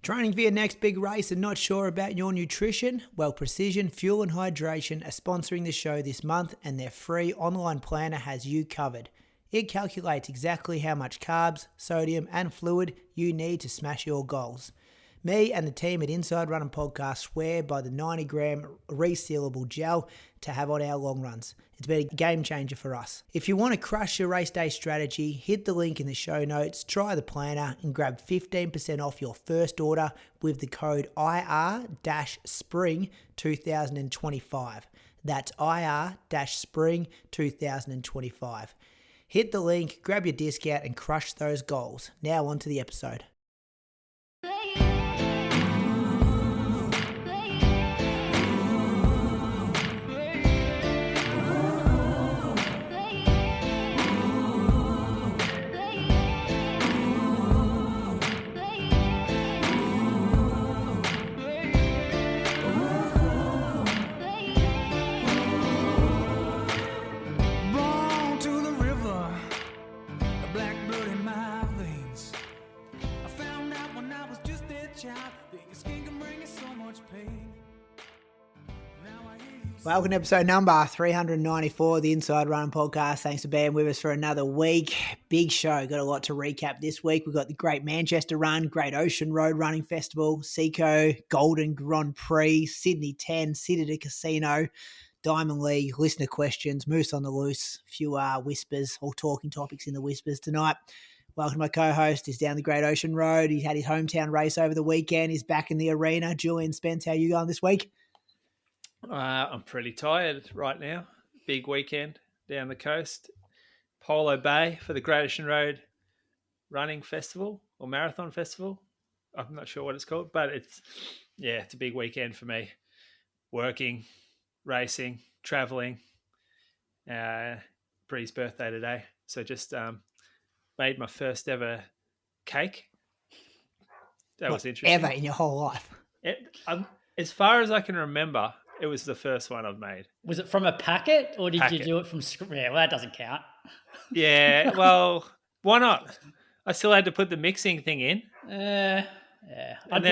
Training for your next big race and not sure about your nutrition? Well, Precision Fuel and Hydration are sponsoring the show this month, and their free online planner has you covered. It calculates exactly how much carbs, sodium and fluid you need to smash your goals. Me and the team at Inside Running Podcast swear by the 90-gram resealable gel to have on our long runs. It's been a game changer for us. If you want to crush your race day strategy, hit the link in the show notes, try the planner and grab 15% off your first order with the code IR-SPRING2025. That's IR-SPRING2025. Hit the link, grab your discount and crush those goals. Now on to the episode. Welcome to episode number 394 of the Inside Running Podcast. Thanks for being with us for another week. Big show. Got a lot to recap this week. We've got the Great Manchester Run, Great Ocean Road Running Festival, Seco, Golden Grand Prix, Sydney 10, City to Casino, Diamond League, listener questions, Moose on the Loose, a few whispers, all talking topics in the whispers tonight. Welcome to my co-host. He's down the Great Ocean Road. He had his hometown race over the weekend. He's back in the arena. Julian Spence, how you going this week? I'm pretty tired right now. Big weekend down the coast. Polo Bay for the Great Ocean Road Running Festival or Marathon Festival. I'm not sure what it's called, but it's a big weekend for me. Working, racing, traveling. Bree's birthday today. So just made my first ever cake. That was interesting. Ever in your whole life? As far as I can remember, it was the first one I've made. Was it from a packet or did you do it from scratch? Yeah, well, that doesn't count. Yeah, well, why not? I still had to put the mixing thing in. Yeah. I'd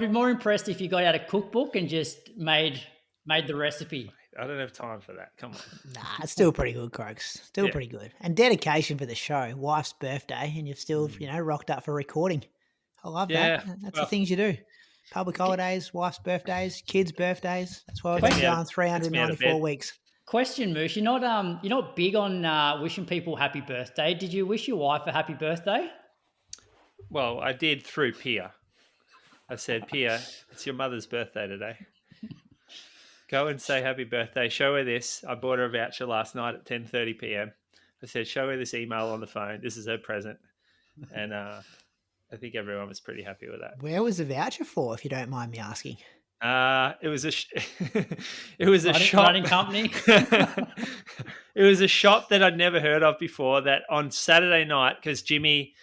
be more impressed if you got out a cookbook and just made the recipe. I don't have time for that. Come on. Nah, it's still pretty good, Croaks. Still pretty good. And dedication for the show. Wife's birthday, and you've still, rocked up for recording. I love that. That's the things you do. Public holidays, wife's birthdays, kids' birthdays. That's why I've been going 394 weeks. Question, Moose. You're not big on wishing people happy birthday. Did you wish your wife a happy birthday? Well, I did through Pia. I said, Pia, it's your mother's birthday today. Go and say happy birthday. Show her this. I bought her a voucher last night at 10:30 p.m. I said, show her this email on the phone. This is her present. And I think everyone was pretty happy with that. Where was the voucher for, if you don't mind me asking? It was a shop running company. It was a shop that I'd never heard of before. That on Saturday night, because Jimmy,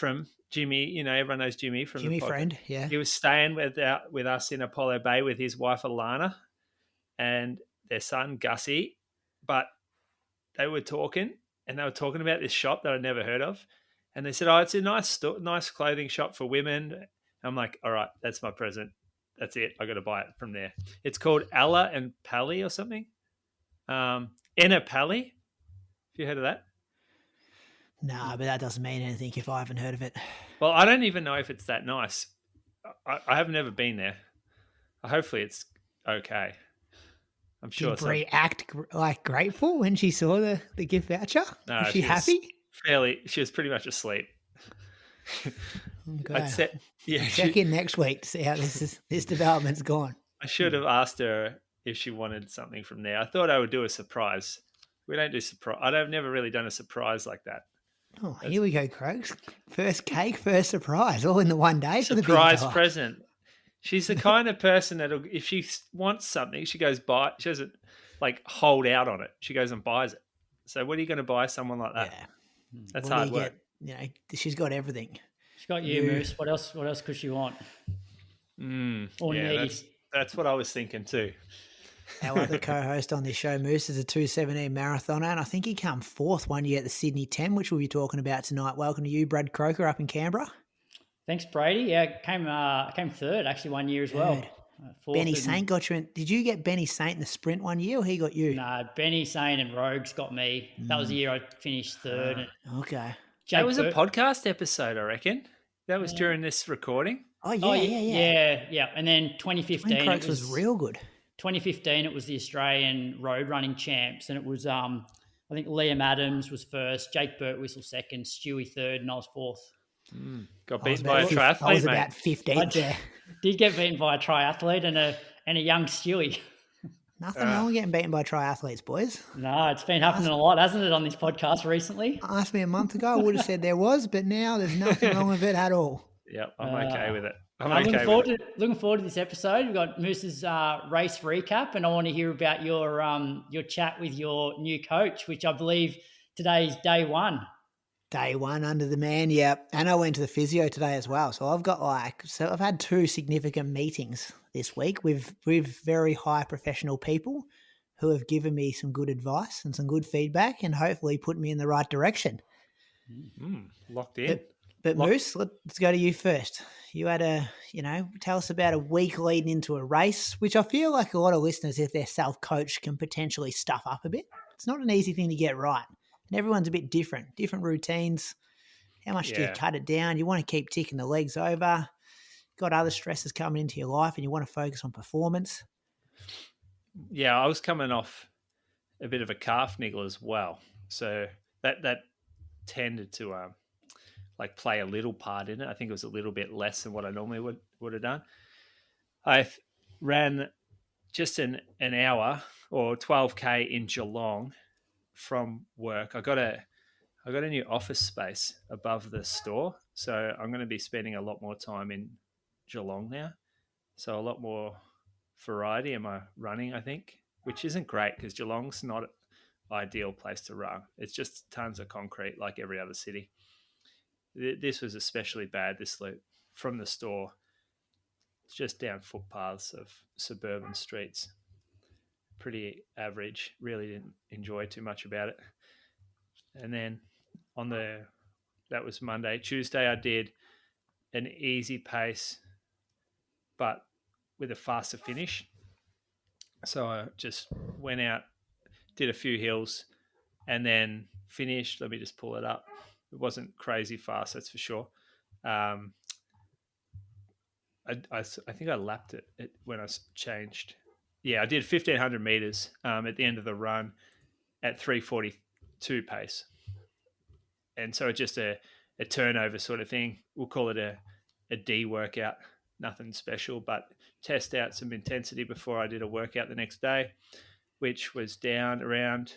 everyone knows Jimmy from Jimmy the friend, yeah. He was staying with us in Apollo Bay with his wife Alana and their son Gussie, but they were talking about this shop that I'd never heard of. And they said, oh, it's a nice clothing shop for women. I'm like, all right, that's my present. That's it. I got to buy it from there. It's called Ella and Pally or something. Enna Pally. Have you heard of that? No, but that doesn't mean anything if I haven't heard of it. Well, I don't even know if it's that nice. I have never been there. Hopefully it's okay. I'm sure. Did Bree act grateful when she saw the gift voucher? No, was she happy? She was pretty much asleep. Okay. Check in next week to see how this development's gone. I should have asked her if she wanted something from there. I thought I would do a surprise. We don't do surprise. I've never really done a surprise like that. Oh, here we go, Croaks. First cake, first surprise, all in the one day. Surprise present. She's the kind of person that if she wants something, she goes buy. She doesn't hold out on it. She goes and buys it. So what are you going to buy someone like that? Yeah. That's hard work. She's got everything. She's got you, Moose. What else could she want? That's what I was thinking too. Our other co-host on this show, Moose, is a 2:17 marathoner, and I think he came fourth one year at the Sydney 10, which we'll be talking about tonight. Welcome to you, Brad Croker, up in Canberra. Thanks, Brady. Yeah, came third actually one year as well. Fourth Benny Saint got you in. Did you get Benny Saint in the sprint one year, or he got you? No, Benny Saint and Rogues got me. That was the year I finished third. Okay. That was a podcast episode, I reckon. That was during this recording. Oh, yeah. Yeah. And then 2015, Twin Croaks was real good. 2015, it was the Australian road running champs, and it was I think Liam Adams was first, Jake Birtwhistle second, Stewie third, and I was fourth. Got beaten by a triathlete, I was about 15th there. Did get beaten by a triathlete and a young Stewie. Nothing wrong with getting beaten by triathletes, boys. No, it's been happening a lot, hasn't it, on this podcast recently? Asked me a month ago, I would have said there was, but now there's nothing wrong with it at all. Yep, I'm okay with it. Looking forward to this episode. We've got Moose's race recap, and I want to hear about your chat with your new coach, which I believe today's day one. Day one under the man, yeah. And I went to the physio today as well. So I've had 2 significant meetings this week with very high professional people who have given me some good advice and some good feedback and hopefully put me in the right direction. Locked in. But Moose, let's go to you first. You had tell us about a week leading into a race, which I feel like a lot of listeners, if they're self-coached, can potentially stuff up a bit. It's not an easy thing to get right. And everyone's a bit different routines. How much do you cut it down? You want to keep ticking the legs over. Got other stresses coming into your life and you want to focus on performance. Yeah, I was coming off a bit of a calf niggle as well. So that tended to play a little part in it. I think it was a little bit less than what I normally would have done. I ran just an hour or 12K in Geelong from work. I got a new office space above the store, so I'm going to be spending a lot more time in Geelong now. So a lot more variety in my running, I think, which isn't great because Geelong's not an ideal place to run. It's just tons of concrete like every other city. This was especially bad, this loop from the store, just down footpaths of suburban streets. Pretty average, really didn't enjoy too much about it. And then that was Monday. Tuesday I did an easy pace, but with a faster finish. So I just went out, did a few hills, and then finished. Let me just pull it up. It wasn't crazy fast, that's for sure. I think I lapped it when I changed. Yeah, I did 1,500 meters at the end of the run at 3:42 pace. And so it's just a turnover sort of thing. We'll call it a D workout, nothing special, but test out some intensity before I did a workout the next day, which was down around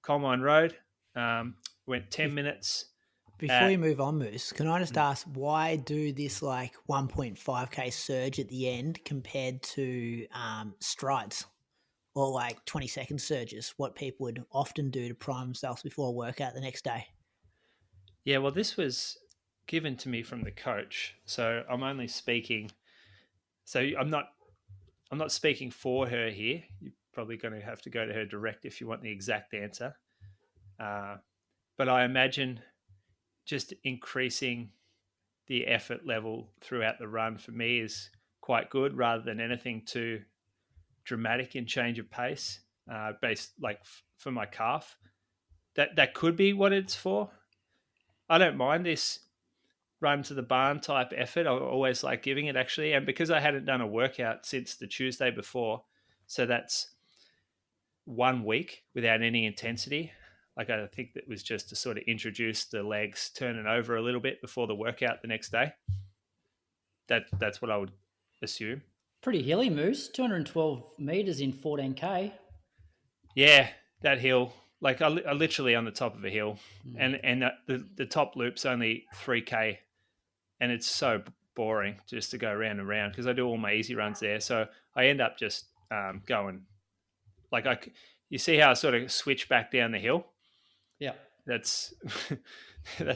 Coal Mine Road. Went 10 minutes. Before you move on, Moose, can I just ask, why do this 1.5K surge at the end compared to strides or 20-second surges, what people would often do to prime themselves before a workout the next day? Yeah, well, this was given to me from the coach, so I'm only speaking. So I'm not speaking for her here. You're probably going to have to go to her direct if you want the exact answer. But I imagine just increasing the effort level throughout the run for me is quite good, rather than anything too dramatic in change of pace, based for my calf. That could be what it's for. I don't mind this run to the barn type effort. I always like giving it, actually. And because I hadn't done a workout since the Tuesday before, so that's 1 week without any intensity. I think that was just to sort of introduce the legs turning over a little bit before the workout the next day. That's what I would assume. Pretty hilly, Moose. 212 meters in 14K. Yeah, that hill. I literally on the top of a hill, and the top loop's only 3K, and it's so boring just to go round and round because I do all my easy runs there. So I end up just going you see how I sort of switch back down the hill. Yeah, that's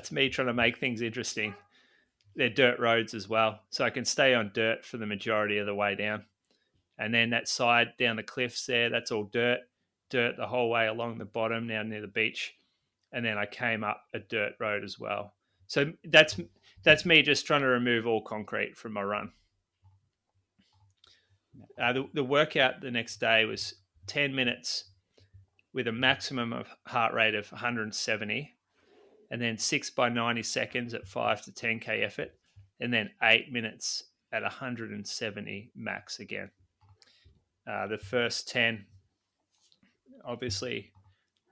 me trying to make things interesting. They're dirt roads as well, so I can stay on dirt for the majority of the way down. And then that side down the cliffs there, that's all dirt the whole way along the bottom, now near the beach. And then I came up a dirt road as well. So that's that's me just trying to remove all concrete from my run. The workout the next day was 10 minutes with a maximum of heart rate of 170, and then 6 by 90 seconds at 5 to 10K effort, and then 8 minutes at 170 max again. The first 10 obviously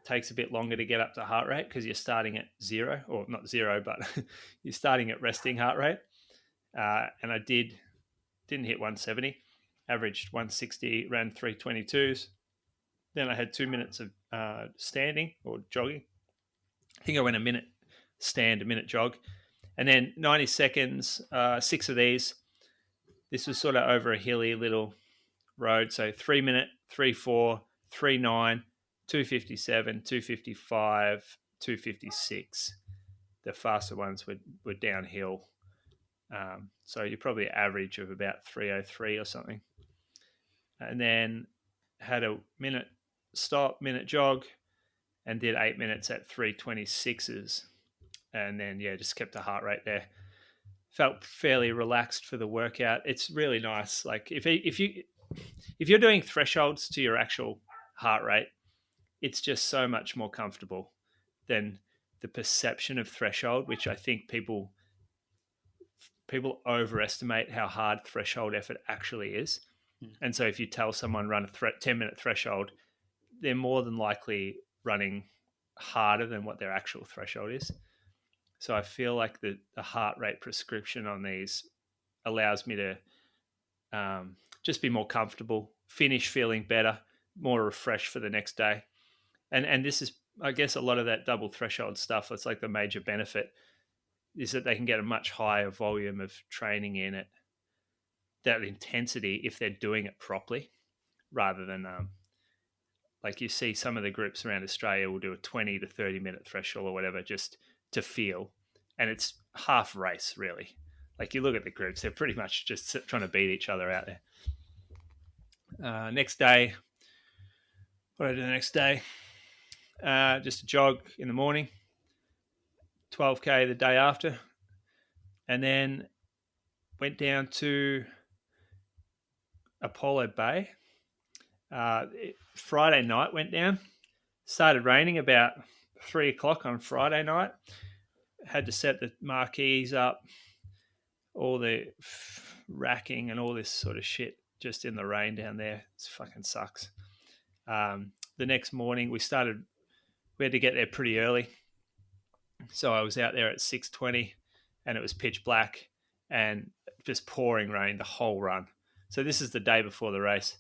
takes a bit longer to get up to heart rate because you're starting at zero, or not zero, but you're starting at resting heart rate. And I didn't hit 170, averaged 160, ran 322s. Then I had 2 minutes of standing or jogging. I think I went a minute stand, a minute jog. And then 90 seconds, 6 of these. This was sort of over a hilly little road. So 3 minute, 3-4, 3-9, 257, 255, 256. The faster ones were downhill. So you're probably average of about 303 or something. And then had a minute stop, minute jog, and did 8 minutes at 326s. And then, just kept the heart rate there. Felt fairly relaxed for the workout. It's really nice. Like if you're doing thresholds to your actual heart rate, it's just so much more comfortable than the perception of threshold, which I think people overestimate how hard threshold effort actually is. And so if you tell someone run a 10-minute threshold, they're more than likely running harder than what their actual threshold is. So I feel like the heart rate prescription on these allows me to just be more comfortable, finish feeling better, more refreshed for the next day. And this is, I guess, a lot of that double threshold stuff. That's like the major benefit is that they can get a much higher volume of training in it, that intensity, if they're doing it properly, rather than like you see some of the groups around Australia will do a 20 to 30 minute threshold or whatever just to feel, and it's half race really. Like you look at the groups, they're pretty much just trying to beat each other out there. Next day, what did I do the next day? Just a jog in the morning, 12K the day after, and then went down to Apollo Bay. Friday night went down. Started raining about 3 o'clock on Friday night. Had to set the marquees up, all the racking and all this sort of shit just in the rain down there. It fucking sucks. The next morning we had to get there pretty early. So I was out there at 6:20 and it was pitch black and just pouring rain the whole run. So this is the day before the race.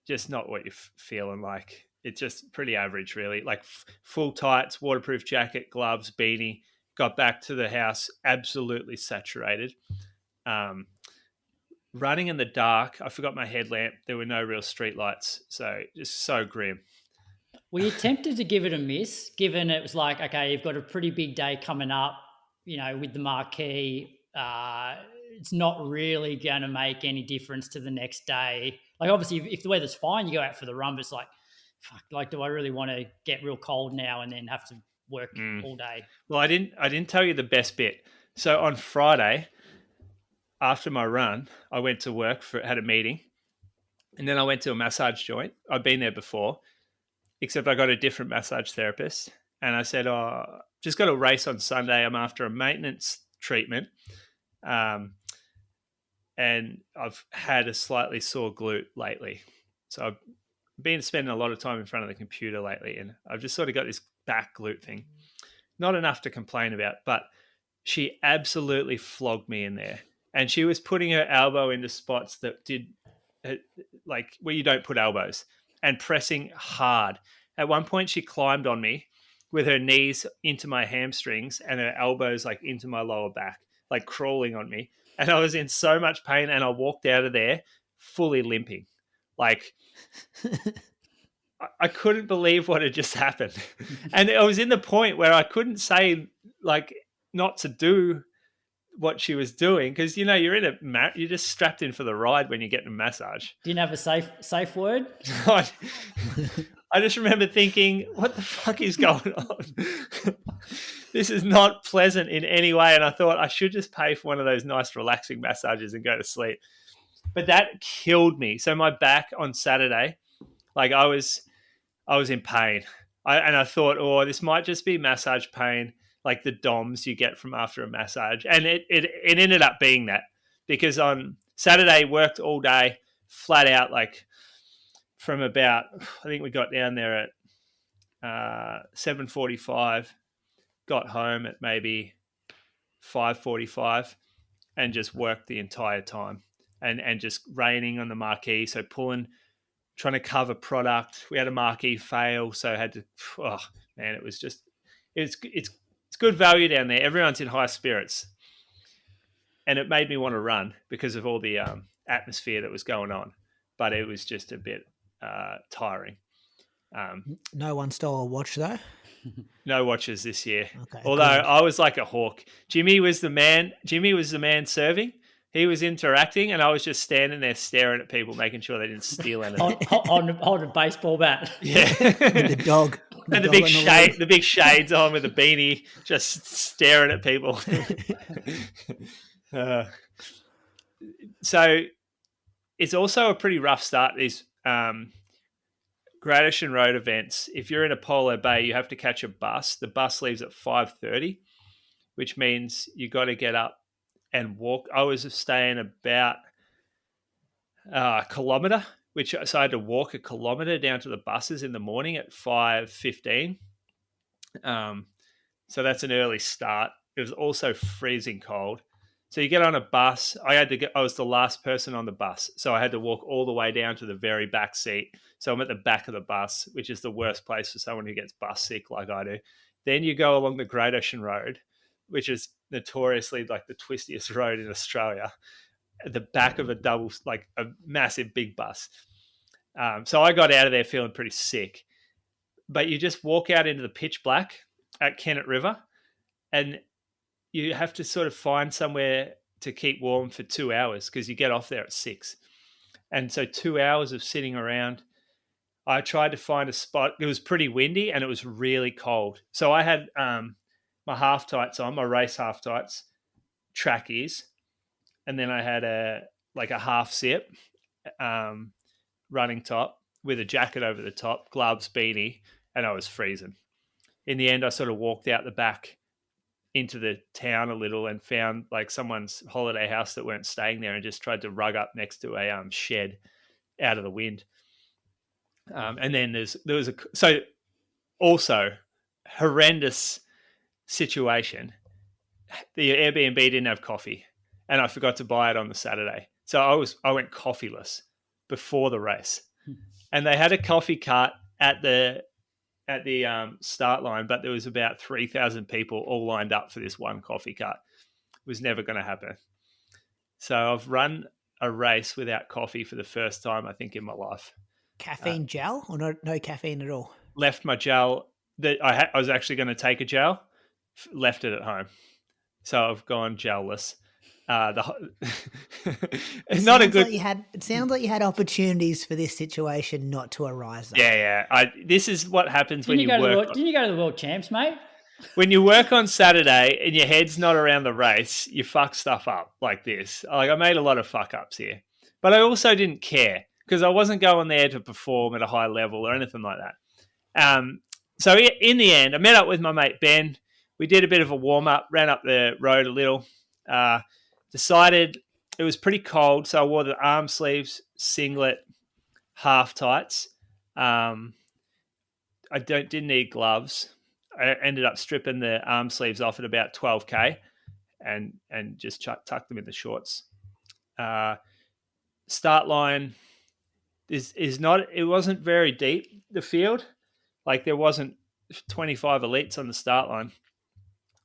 Just not what you're feeling like. It's just pretty average, really. Like full tights, waterproof jacket, gloves, beanie. Got back to the house absolutely saturated. Running in the dark. I forgot my headlamp. There were no real street lights. So just so grim. Were you tempted to give it a miss, given it was like, okay, you've got a pretty big day coming up, with the marquee. It's not really going to make any difference to the next day. Like, obviously, if the weather's fine, you go out for the run, but it's like, fuck, like, do I really want to get real cold now and then have to work all day? Well, I didn't tell you the best bit. So on Friday, after my run, I went to work, had a meeting, and then I went to a massage joint. I'd been there before, except I got a different massage therapist. And I said, just got a race on Sunday. I'm after a maintenance treatment. And I've had a slightly sore glute lately. So I've been spending a lot of time in front of the computer lately, and I've just sort of got this back glute thing. Not enough to complain about, but she absolutely flogged me in there. And she was putting her elbow into spots that did, like where you don't put elbows, and pressing hard. At one point, she climbed on me with her knees into my hamstrings and her elbows like into my lower back, like crawling on me. And I was in so much pain, and I walked out of there fully limping. Like, I couldn't believe what had just happened. And I was in the point where I couldn't say, like, not to do what she was doing, because, you're just strapped in for the ride when you get a massage. Do you have a safe word? I just remember thinking, what the fuck is going on? This is not pleasant in any way. And I thought I should just pay for one of those nice relaxing massages and go to sleep. But that killed me. So my back on Saturday, like I was in pain. I thought, oh, this might just be massage pain, like the DOMS you get from after a massage. And it ended up being that, because on Saturday worked all day, flat out, like from about, I think we got down there at 7:45, got home at maybe 5:45, and just worked the entire time, and just raining on the marquee, so trying to cover product. We had a marquee fail, so I had to. Oh man, it was just it's good value down there. Everyone's in high spirits, and it made me want to run because of all the atmosphere that was going on. But it was just a bit tiring. No one stole a watch though. No watches this year. Okay, although good. I was like a hawk. Jimmy was the man serving. He was interacting, and I was just standing there staring at people, making sure they didn't steal anything. on a baseball bat. Yeah. With the dog. And the big shades on with the beanie, just staring at people. So it's also a pretty rough start, these Great Ocean Road events. If you're in Apollo Bay, you have to catch a bus. The bus leaves at 5:30, which means you got to get up and walk. I was staying about a kilometre, so I had to walk a kilometre down to the buses in the morning at 5:15. So that's an early start. It was also freezing cold. So you get on a bus. I was the last person on the bus, so I had to walk all the way down to the very back seat. So I'm at the back of the bus, which is the worst place for someone who gets bus sick like I do. Then you go along the Great Ocean Road, which is notoriously like the twistiest road in Australia, at the back of a massive big bus. So I got out of there feeling pretty sick. But you just walk out into the pitch black at Kennett River, and you have to sort of find somewhere to keep warm for 2 hours because you get off there at 6. And so 2 hours of sitting around. I tried to find a spot. It was pretty windy and it was really cold. So I had my half tights on, my race half tights, trackies, and then I had a half zip running top with a jacket over the top, gloves, beanie, and I was freezing. In the end, I sort of walked out the back into the town a little and found like someone's holiday house that weren't staying there, and just tried to rug up next to a shed out of the wind. And then there was also horrendous situation. The Airbnb didn't have coffee, and I forgot to buy it on the Saturday. So I went coffeeless before the race, and they had a coffee cart at the start line, but there was about 3,000 people all lined up for this one coffee cart. It was never going to happen. So I've run a race without coffee for the first time, I think, in my life. Caffeine gel or no caffeine at all? Left my gel. I was actually going to take a gel, left it at home. So I've gone gel-less. It's not a good. It sounds like you had opportunities for this situation not to arise. Though. Yeah. This is what happens when you work. Didn't you go to the World Champs, mate? When you work on Saturday and your head's not around the race, you fuck stuff up like this. Like I made a lot of fuck ups here, but I also didn't care because I wasn't going there to perform at a high level or anything like that. So in the end, I met up with my mate Ben. We did a bit of a warm up, ran up the road a little. Decided it was pretty cold, so I wore the arm sleeves, singlet, half tights. I didn't need gloves. I ended up stripping the arm sleeves off at about 12K and just tucked them in the shorts. Start line is not. It wasn't very deep, the field. Like there wasn't 25 elites on the start line.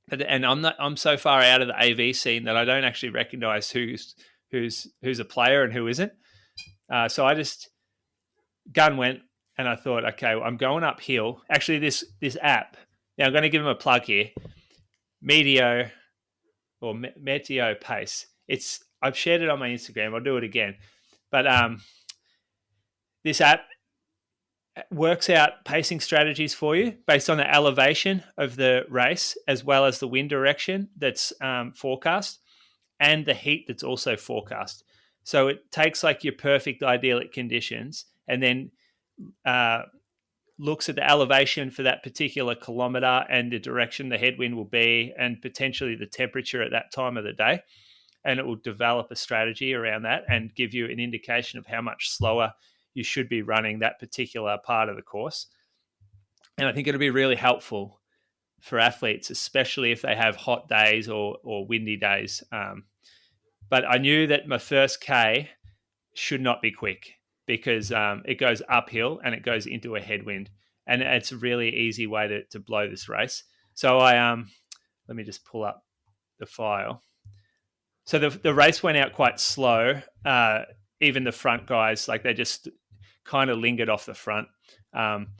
And I'm so far out of the AV scene that I don't actually recognize who's a player and who isn't. So I just gun went, and I thought, okay, well, I'm going uphill. Actually, this app. Now I'm going to give them a plug here. Meteo Pace. I've shared it on my Instagram. I'll do it again. But this app works out pacing strategies for you based on the elevation of the race, as well as the wind direction that's forecast and the heat that's also forecast. So it takes like your perfect idyllic conditions and then looks at the elevation for that particular kilometre and the direction the headwind will be and potentially the temperature at that time of the day. And it will develop a strategy around that and give you an indication of how much slower you should be running that particular part of the course. And I think it'll be really helpful for athletes, especially if they have hot days or windy days. But I knew that my first K should not be quick because it goes uphill and it goes into a headwind. And it's a really easy way to blow this race. So let me just pull up the file. So the race went out quite slow. Even the front guys, like they just kind of lingered off the front.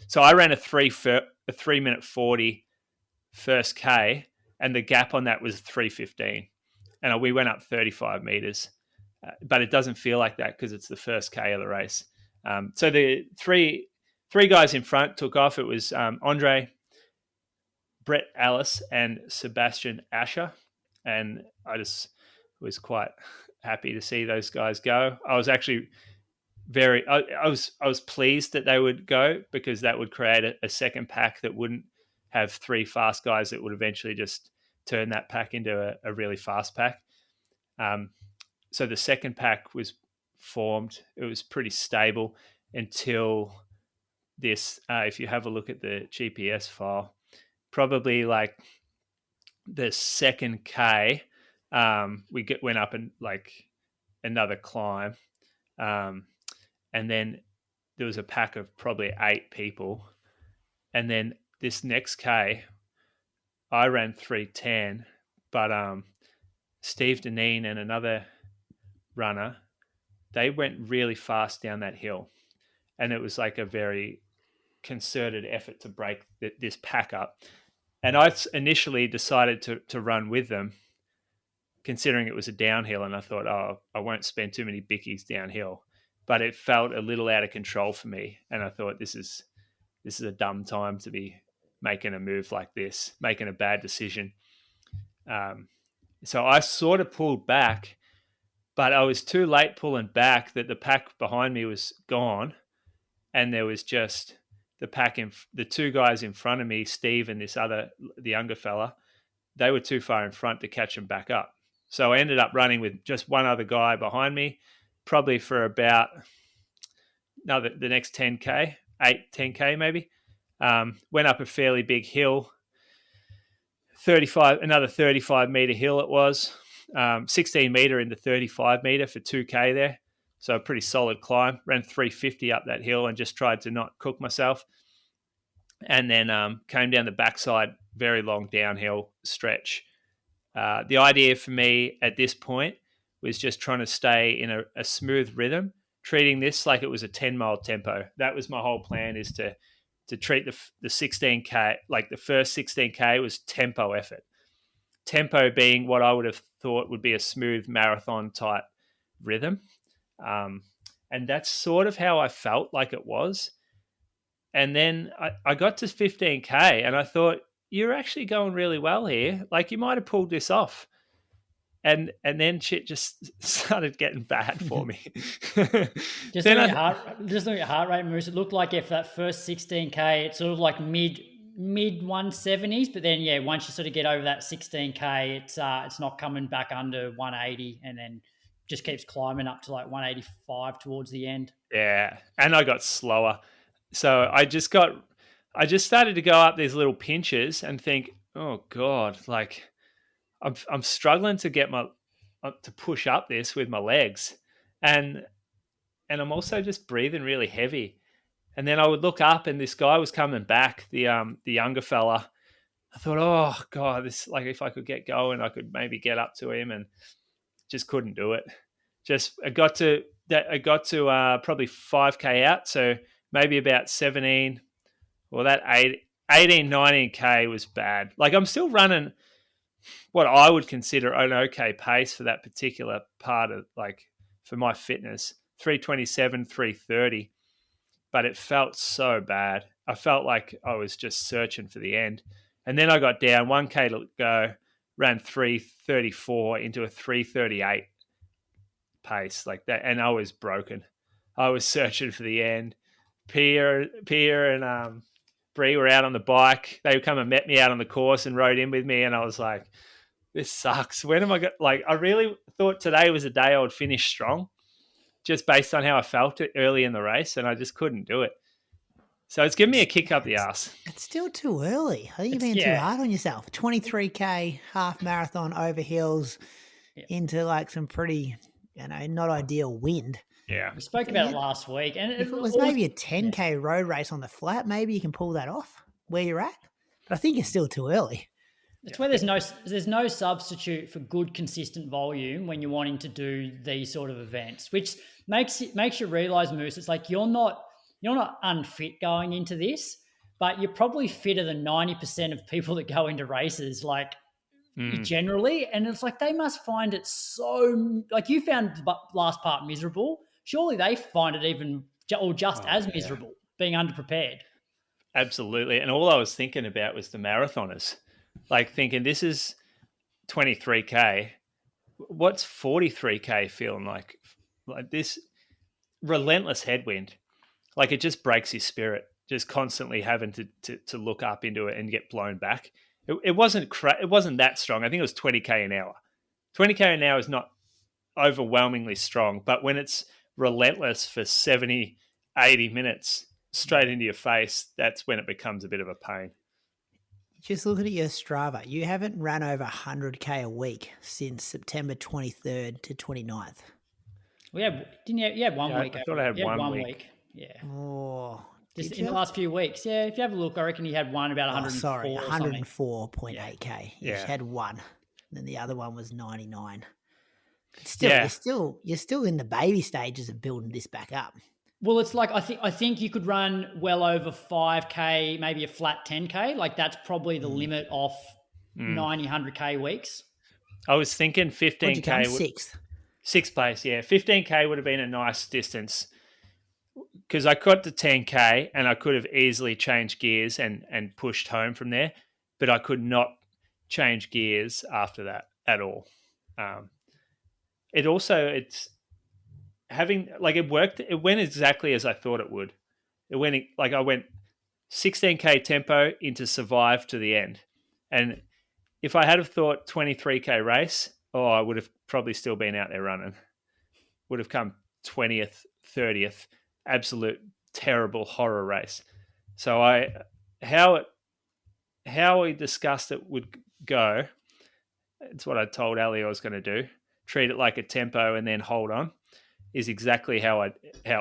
So I ran a 3-minute 40 first K, and the gap on that was 3:15, and we went up 35 meters. But it doesn't feel like that because it's the first K of the race. So the three guys in front took off. It was Andre, Brett Ellis, and Sebastian Asher, and I just was quite happy to see those guys go. I was actually I was pleased that they would go because that would create a second pack that wouldn't have three fast guys that would eventually just turn that pack into a really fast pack. So the second pack was formed. It was pretty stable until this. If you have a look at the GPS file, probably like the second K, went up and like another climb, and then there was a pack of probably 8 people, and then this next K, I ran 3:10, but Steve Deneen and another runner, they went really fast down that hill, and it was like a very concerted effort to break this pack up. And I initially decided to run with them, considering it was a downhill, and I thought, oh, I won't spend too many bickies downhill. But it felt a little out of control for me, and I thought this is a dumb time to be making a move like this, making a bad decision. So I sort of pulled back, but I was too late pulling back that the pack behind me was gone, and there was just the 2 guys in front of me, Steve and the younger fella. They were too far in front to catch them back up. So I ended up running with just one other guy behind me, probably for about the next 10K, 10K maybe. Went up a fairly big hill, another 35 meter hill it was, 16 meter into 35 meter for 2K there. So a pretty solid climb. Ran 350 up that hill and just tried to not cook myself. And then came down the backside, very long downhill stretch. The idea for me at this point was just trying to stay in a smooth rhythm, treating this like it was a 10-mile tempo. That was my whole plan, is to treat the 16K, like the first 16K was tempo effort. Tempo being what I would have thought would be a smooth marathon type rhythm. And that's sort of how I felt like it was. And then I got to 15K and I thought, you're actually going really well here. Like you might have pulled this off. And then shit just started getting bad for me. Just looking at heart rate moves, it looked like if that first 16K, it's sort of like mid 170s, but then once you sort of get over that 16K, it's not coming back under 180, and then just keeps climbing up to like 185 towards the end. Yeah, and I got slower, so I just started to go up these little pinches and think, oh god, like I'm struggling to get to push up this with my legs, and I'm also just breathing really heavy. And then I would look up, and this guy was coming back, the younger fella. I thought, oh god, this, like, if I could get going, I could maybe get up to him, and just couldn't do it. I got to probably 5K out, so maybe about 17, or that 18, 19K was bad. Like I'm still running what I would consider an okay pace for that particular part of, like, for my fitness, 327, 330. but it felt so bad. I felt like I was just searching for the end. And then I got down 1K to go, ran 3:34 into a 3:38 pace like that, and I was broken. I was searching for the end. Pierre and Bree were out on the bike. They come and met me out on the course and rode in with me, and I was like, this sucks. When am I going? Like, I really thought today was a day I would finish strong, just based on how I felt it early in the race, and I just couldn't do it. So it's given me a kick up the ass. It's still too early. I think you're being too hard on yourself. 23K half marathon over hills into like some pretty, not ideal wind. Yeah. We spoke about it last week. And if it was maybe a 10K road race on the flat, maybe you can pull that off where you're at. But I think you're still too early. It's where there's no substitute for good, consistent volume when you're wanting to do these sort of events, which makes you realise, Moose, it's like you're not unfit going into this, but you're probably fitter than 90% of people that go into races, generally. And it's like they must find it so, like you found the last part miserable. Surely they find it even or just as miserable being underprepared. Absolutely. And all I was thinking about was the marathoners, like thinking this is 23K. What's 43K feeling like? Like this relentless headwind. Like it just breaks your spirit, just constantly having to look up into it and get blown back. It wasn't that strong. I think it was 20K an hour. 20K an hour is not overwhelmingly strong, but when it's relentless for 70, 80 minutes straight into your face, that's when it becomes a bit of a pain. Just looking at your Strava, you haven't run over 100K a week since September 23rd to 29th. You had 1 week. I thought I had 1 week. Yeah. Oh, just in the last few weeks. Yeah, if you have a look, I reckon you had one about 104.8K. You had one. And then the other one was 99. Still, you're still in the baby stages of building this back up. Well, it's like I think you could run well over 5K, maybe a flat 10K. Like that's probably the limit of 90, 100K weeks. I was thinking 15K. Sixth place, yeah. 15K would have been a nice distance because I got to 10K and I could have easily changed gears and pushed home from there, but I could not change gears after that at all. It worked. It went exactly as I thought it would. I went 16K tempo into survive to the end. And if I had have thought 23K race, I would have probably still been out there running. Would have come 20th, 30th, absolute terrible horror race. So how we discussed it would go, it's what I told Ali I was going to do. Treat it like a tempo and then hold on, is exactly how it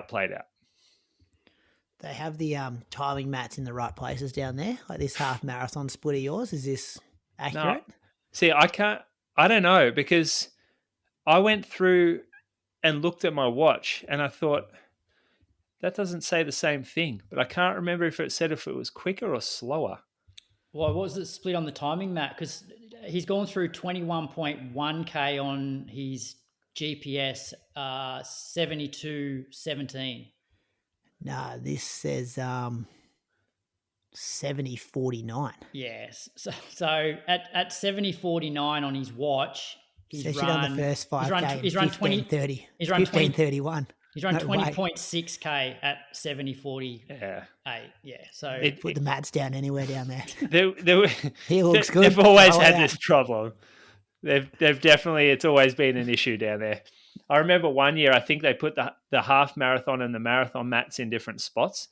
played out. They have the timing mats in the right places down there, like this half marathon split of yours. Is this accurate? No. See, I don't know, because I went through and looked at my watch and I thought, that doesn't say the same thing, but I can't remember if it said if it was quicker or slower. Well, what was the split on the timing mat? Because he's gone through 21.1K on his GPS, 72.17. No, this says 70.49. Yes. So at 70.49 on his watch, he's run on the first 5K. He's run 15:30. He's run 15:31. He's run 20.6K at 70.48. Yeah. So put the mats down anywhere down there. He looks good. They've always had this problem. They've definitely, it's always been an issue down there. I remember one year, I think they put the half marathon and the marathon mats in different spots.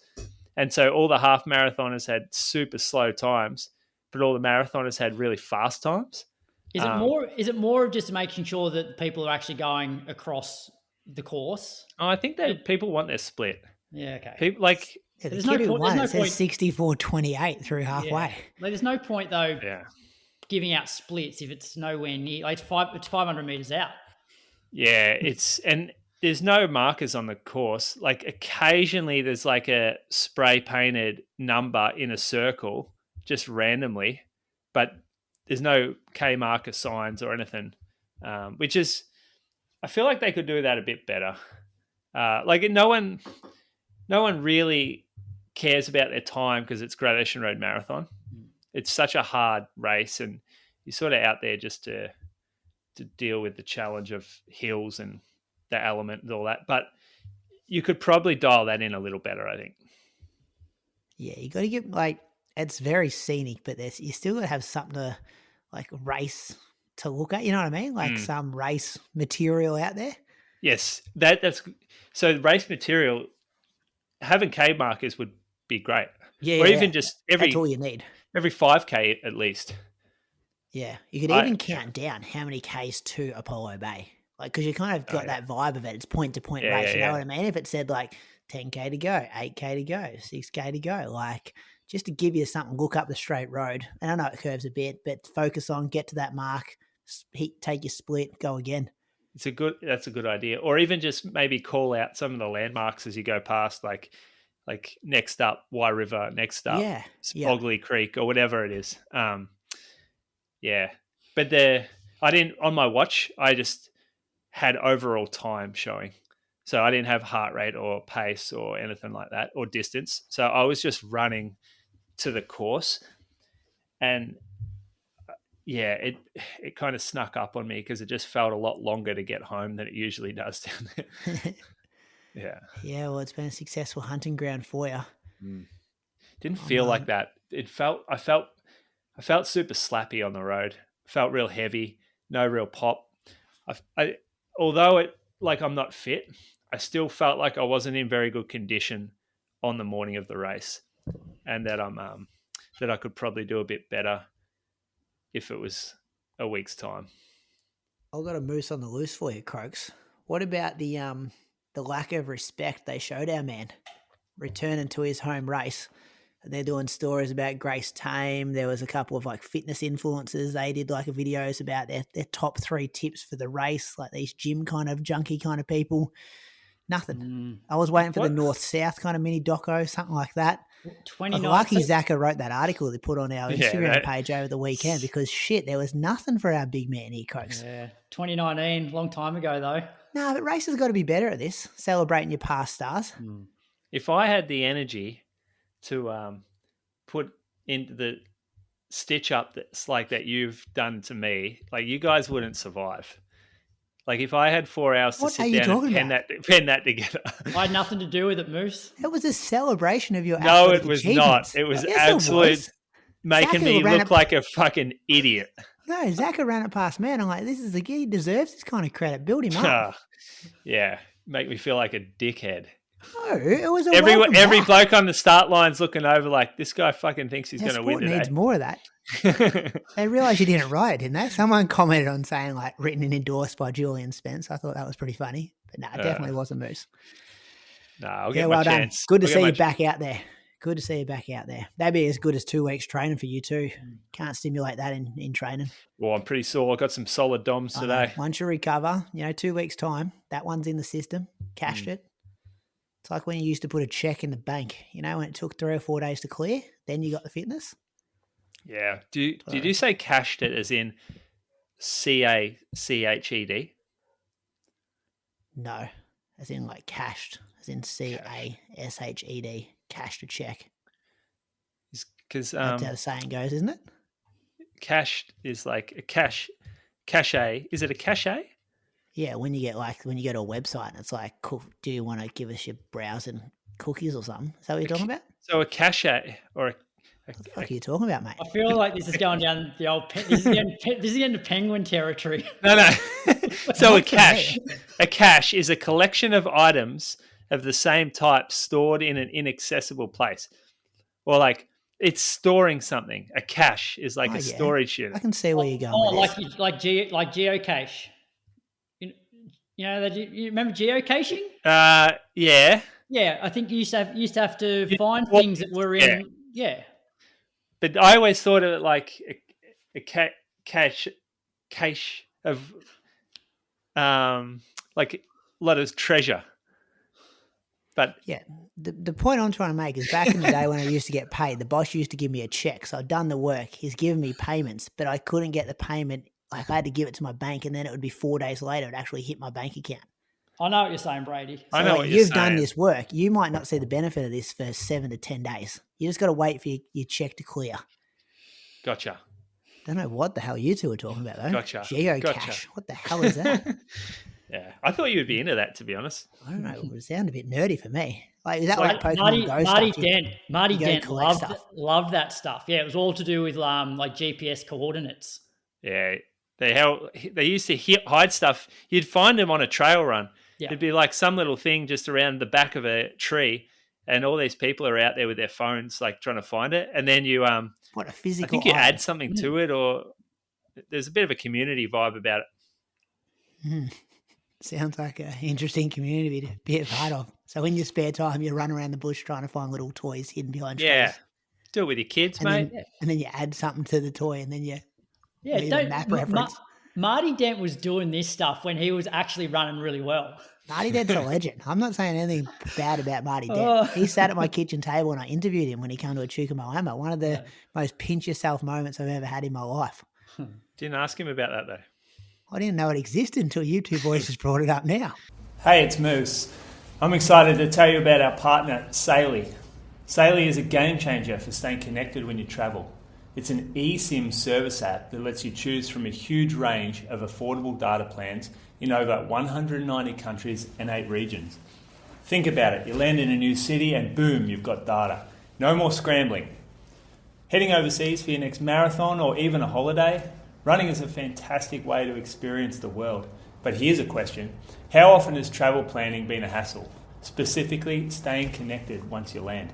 And so all the half marathoners had super slow times, but all the marathoners had really fast times. Is it more of just making sure that people are actually going across the course? I think people want their split. Yeah, okay. People there's no point. It says 64.28 through halfway. Yeah. There's no point though. Giving out splits if it's nowhere near. It's 500 meters out. Yeah, and there's no markers on the course. Like occasionally there's like a spray painted number in a circle just randomly, but there's no K marker signs or anything, which is, I feel like they could do that a bit better. No no one really cares about their time because it's Great Ocean Road Marathon. It's such a hard race, and you're sort of out there just to deal with the challenge of hills and the element and all that. But you could probably dial that in a little better, I think. Yeah, you got to get it's very scenic, but you still got to have something to race to look at. You know what I mean? Like some race material out there. Yes, that's so. Race material, having K markers would be great. Yeah, or even just that's all you need. Every 5K at least. Yeah, you could even count down how many Ks to Apollo Bay, because you kind of got that vibe of it. It's point to point race. You know what I mean? If it said 10K to go, 8K to go, 6K to go, just to give you something, look up the straight road. And I know it curves a bit, but focus on, get to that mark, take your split, go again. That's a good idea. Or even just maybe call out some of the landmarks as you go past, like next up Y River, next up Spogley Creek, or whatever it is. But I didn't, on my watch, I just had overall time showing. So I didn't have heart rate or pace or anything like that, or distance. So I was just running to the course, and it kind of snuck up on me because it just felt a lot longer to get home than it usually does down there. Yeah, well, it's been a successful hunting ground for you. Didn't feel like that. I felt super slappy on the road. Felt real heavy, no real pop. Although I'm not fit, I still felt like I wasn't in very good condition on the morning of the race, and that that I could probably do a bit better if it was a week's time. I've got a moose on the loose for you, Croaks. What about the lack of respect they showed our man returning to his home race? And they're doing stories about Grace Tame. There was a couple of fitness influencers. They did videos about their top 3 tips for the race, these gym kind of junkie kind of people. Nothing. I was waiting for the north-south kind of mini doco, something like that. Lucky Zaka wrote that article they put on our Instagram page over the weekend, because there was nothing for our big man here, Croaks. Yeah, 2019, long time ago though. No, but races got to be better at this, celebrating your past stars. If I had the energy to put into the stitch up that's that you've done to me, you guys wouldn't survive. If I had 4 hours to sit down and pen that together. I had nothing to do with it, Moose. It was a celebration of your athletic achievements. It was absolute making me look like a fucking idiot. No, Zaka ran it past me, and I'm like, this is he deserves this kind of credit. Build him up. Make me feel like a dickhead. No, it was every bloke on the start line's looking over this guy fucking thinks he's going to win today. Needs more of that. They realised you didn't write it, didn't they? Someone commented on saying written and endorsed by Julian Spence. I thought that was pretty funny, but no, it definitely wasn't Moose. No, I'll get my chance. Good to see you back out there. Good to see you back out there. That'd be as good as 2 weeks training for you too. Can't stimulate that in training. Well, I'm pretty sore. I got some solid DOMs today. Once you recover, 2 weeks time, that one's in the system. Cashed it. It's like when you used to put a check in the bank, when it took 3 or 4 days to clear, then you got the fitness. Yeah. Did you say cashed it as in CACHED? No, as in cashed, as in CASHED, cashed a check. Because that's how the saying goes, isn't it? Cashed is like a cachet. Is it a cachet? Yeah, when you get when you go to a website and it's do you want to give us your browsing cookies or something? Is that what you're talking about? So a cachet or what the fuck are you talking about, mate? I feel like this is going down the old. This is getting to penguin territory. No. So a cache is a collection of items of the same type stored in an inaccessible place, or it's storing something. A cache is a storage unit. I can see where you're going. Like geocache. You remember geocaching? Yeah. Yeah, I think you used to have to find things that were in. Yeah. But I always thought of it like a cache of like a lot of treasure. But yeah, the point I'm trying to make is back in the day when I used to get paid, the boss used to give me a check. So I'd done the work. He's given me payments, but I couldn't get the payment. I had to give it to my bank, and then it would be 4 days later. It actually hit my bank account. I know what you're saying, Brady. I know what you're you've saying. done this work. You might not see the benefit of this for 7 to 10 days. You just got to wait for your check to clear. Gotcha. Don't know what the hell you two are talking about, though. Gotcha. Geocache. Gotcha. What the hell is that? Yeah, I thought you would be into that, to be honest. I don't know. It sounded a bit nerdy for me. Like, is that like Pokemon Marty, Go Marty stuff? Dent, Marty go Dent collect loved that stuff. Yeah, it was all to do with like GPS coordinates. Yeah, they used to hide stuff. You'd find them on a trail run. Yeah. It'd be like some little thing just around the back of a tree, and all these people are out there with their phones, like trying to find it. And then you what a physical. I think you add something to it, or there's a bit of a community vibe about it. Sounds like an interesting community to be a part of. So in your spare time, you run around the bush trying to find little toys hidden behind trees. Yeah, do it with your kids, mate. And then you add something to the toy, and then you leave a map reference. Marty Dent was doing this stuff when he was actually running really well. Marty Dent's a legend. I'm not saying anything bad about Marty Dent. He sat at my kitchen table and I interviewed him when he came to a Chukamoama. One of the most pinch yourself moments I've ever had in my life. Didn't ask him about that, though. I didn't know it existed until you two boys just brought it up now. Hey, it's Moose. I'm excited to tell you about our partner, Saily. Saily is a game changer for staying connected when you travel. It's an eSIM service app that lets you choose from a huge range of affordable data plans in over 190 countries and 8 regions. Think about it. You land in a new city and boom, you've got data. No more scrambling. Heading overseas for your next marathon or even a holiday? Running is a fantastic way to experience the world. But here's a question. How often has travel planning been a hassle? Specifically, staying connected once you land.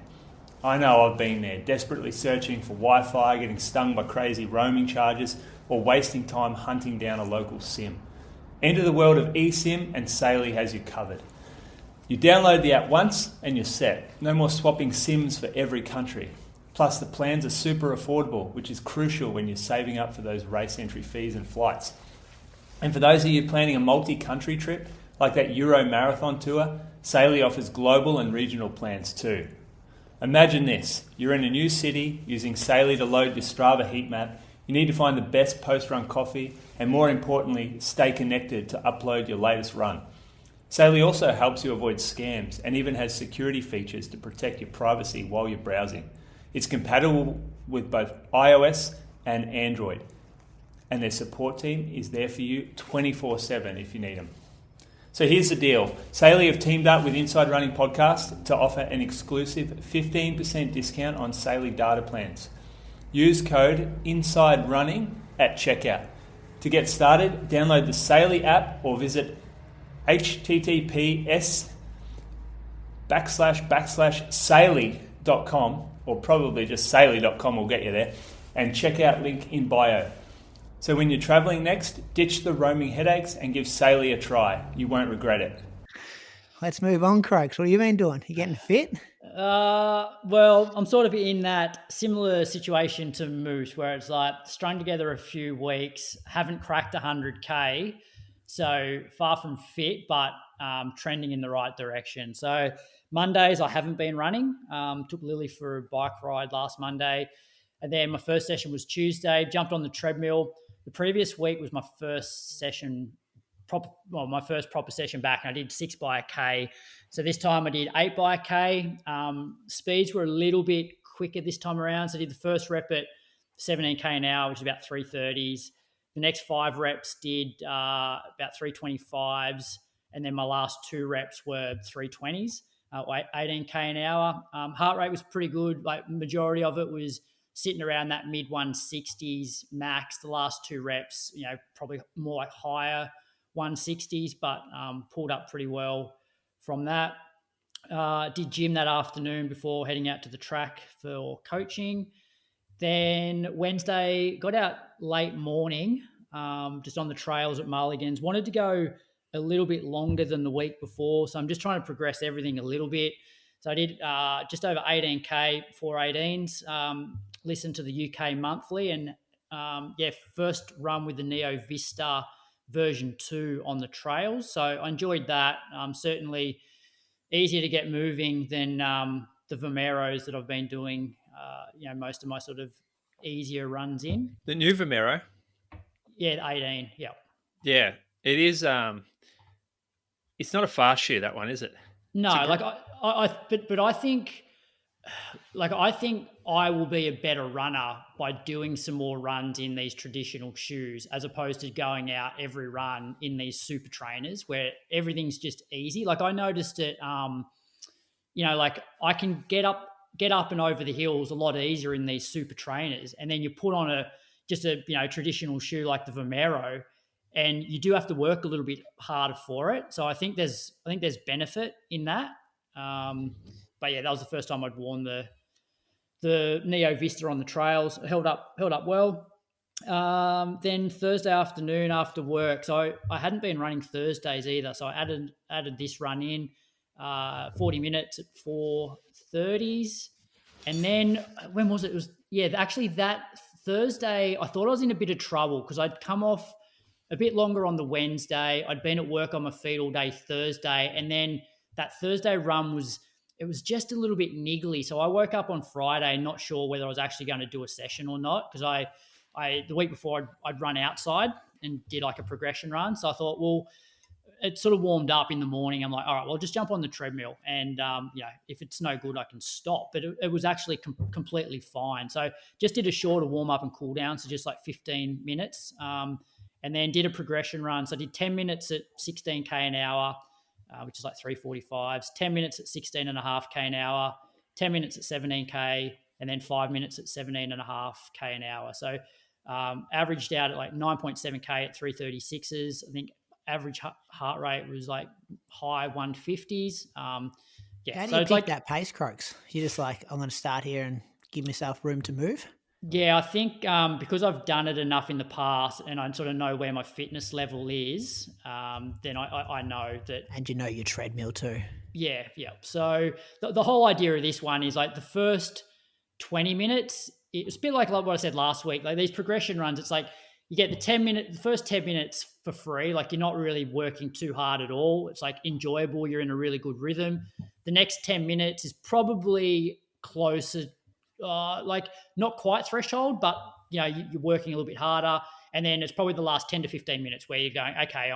I know I've been there, desperately searching for Wi-Fi, getting stung by crazy roaming charges, or wasting time hunting down a local SIM. Enter the world of eSIM and Saily has you covered. You download the app once and you're set. No more swapping SIMs for every country. Plus the plans are super affordable, which is crucial when you're saving up for those race entry fees and flights. And for those of you planning a multi-country trip, like that Euro marathon tour, Saily offers global and regional plans too. Imagine this, you're in a new city using Saily to load your Strava heat map. You need to find the best post-run coffee and more importantly, stay connected to upload your latest run. Saily also helps you avoid scams and even has security features to protect your privacy while you're browsing. It's compatible with both iOS and Android, and their support team is there for you 24/7 if you need them. So here's the deal. Saily have teamed up with Inside Running Podcast to offer an exclusive 15% discount on Saily data plans. Use code INSIDERUNNING at checkout. To get started, download the Saily app or visit https://saily.com or probably just saily.com will get you there, and checkout link in bio. So when you're traveling next, ditch the roaming headaches and give Saily a try. You won't regret it. Let's move on, Croaks. What have you been doing? You getting fit? Well, I'm sort of in that similar situation to Moose, where it's like strung together a few weeks, haven't cracked 100K, so far from fit, but trending in the right direction. So Mondays, I haven't been running. Took Lily for a bike ride last Monday, and then my first session was Tuesday. Jumped on the treadmill. The previous week was my first session, my first proper session back, and I did 6 by a K. So this time I did 8 by a K. Speeds were a little bit quicker this time around. So I did the first rep at 17K an hour, which is about 330s. The next 5 reps did about 325s. And then my last 2 reps were 320s, 18K an hour. Heart rate was pretty good. Like majority of it was sitting around that mid 160s max. The last 2 reps, probably more like higher 160s, but pulled up pretty well from that. Did gym that afternoon before heading out to the track for coaching. Then Wednesday, got out late morning, just on the trails at Mulligan's. Wanted to go a little bit longer than the week before, so I'm just trying to progress everything a little bit. So I did just over 18K, 418s, listened to the UK Monthly, and first run with the Neo Vista version 2 on the trails. So I enjoyed that. Certainly easier to get moving than the Vomeros that I've been doing, most of my sort of easier runs in. The new Vomero? Yeah, 18, yeah. Yeah, it is. It's not a fast shoe, that one, is it? No, but I think, I think I will be a better runner by doing some more runs in these traditional shoes as opposed to going out every run in these super trainers where everything's just easy. Like I noticed it, I can get up and over the hills a lot easier in these super trainers, and then you put on a traditional shoe like the Vomero, and you do have to work a little bit harder for it. So I think there's benefit in that. But yeah, that was the first time I'd worn the Neo Vista on the trails. It held up well. Then Thursday afternoon after work, so I hadn't been running Thursdays either, so I added this run in, 40 minutes at 4:30s, and then when was it? It was actually that Thursday. I thought I was in a bit of trouble because I'd come off a bit longer on the Wednesday. I'd been at work on my feet all day Thursday, and then that Thursday run was just a little bit niggly. So I woke up on Friday not sure whether I was actually going to do a session or not, because I the week before I'd run outside and did like a progression run. So I thought, well, it sort of warmed up in the morning. I'm like, all right, well, I'll just jump on the treadmill, and if it's no good, I can stop. But it was actually completely fine. So just did a shorter warm up and cool down, so just like 15 minutes, and then did a progression run. So I did 10 minutes at 16k an hour, which is like 3:45s, 10 minutes at 16.5k an hour, 10 minutes at 17k, and then 5 minutes at 17.5k an hour. So averaged out at like 9.7k at 3:36s. I think average heart rate was like high 150s. How do you pick that pace, Croaks? You're just like, I'm going to start here and give myself room to move? Yeah, I think because I've done it enough in the past and I sort of know where my fitness level is, then I know that. And you know your treadmill too. Yeah. So the whole idea of this one is like the first 20 minutes, it's a bit like what I said last week, like these progression runs, it's like you get the first 10 minutes for free. Like you're not really working too hard at all. It's like enjoyable. You're in a really good rhythm. The next 10 minutes is probably closer, like not quite threshold, but you're working a little bit harder. And then it's probably the last 10 to 15 minutes where you're going, okay,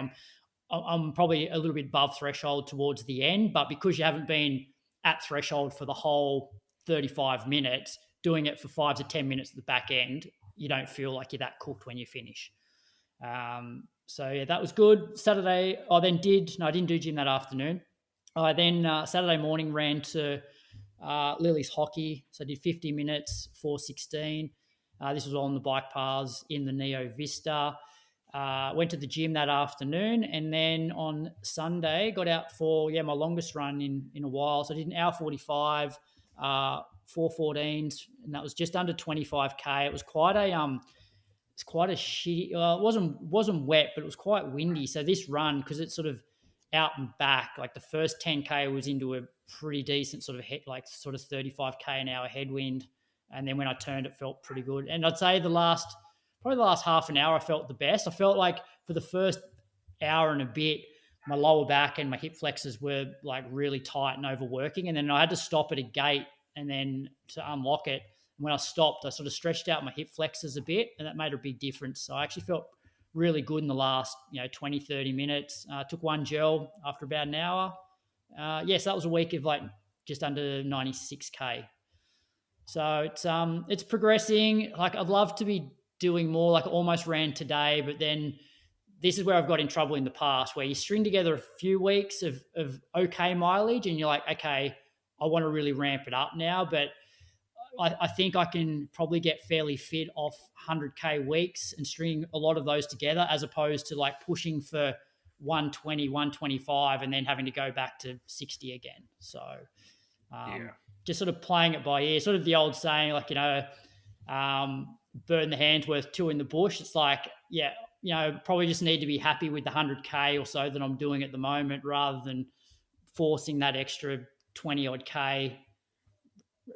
I'm probably a little bit above threshold towards the end, but because you haven't been at threshold for the whole 35 minutes, doing it for 5 to 10 minutes at the back end, you don't feel like you're that cooked when you finish. So yeah, that was good. Saturday, I didn't do gym that afternoon. I then Saturday morning ran to Lily's hockey. So I did 50 minutes, 4:16. This was on the bike paths in the Neo Vista. Went to the gym that afternoon, and then on Sunday got out for my longest run in a while. So I did an hour 45, 4:14s, and that was just under 25k. It was quite a shitty. It wasn't wet, but it was quite windy. So this run, because it's sort of out and back, like the first 10k was into a pretty decent sort of 35k an hour headwind, and then when I turned, it felt pretty good. And I'd say probably the last half an hour, I felt the best. I felt like for the first hour and a bit, my lower back and my hip flexors were like really tight and overworking, and then I had to stop at a gate and then to unlock it. And when I stopped, I sort of stretched out my hip flexors a bit, and that made a big difference. So I actually felt really good in the last 20, 30 minutes. Took one gel after about an hour. Yes, that was a week of like just under 96k. So it's progressing. Like I'd love to be doing more. Like I almost ran today, but then this is where I've got in trouble in the past, where you string together a few weeks of okay mileage and you're like, okay, I want to really ramp it up now. But I think I can probably get fairly fit off 100k weeks and string a lot of those together, as opposed to like pushing for 120, 125 and then having to go back to 60 again. So just sort of playing it by ear, sort of the old saying, like, burn the hand's worth two in the bush. It's like, probably just need to be happy with the 100k or so that I'm doing at the moment, rather than forcing that extra 20 odd k,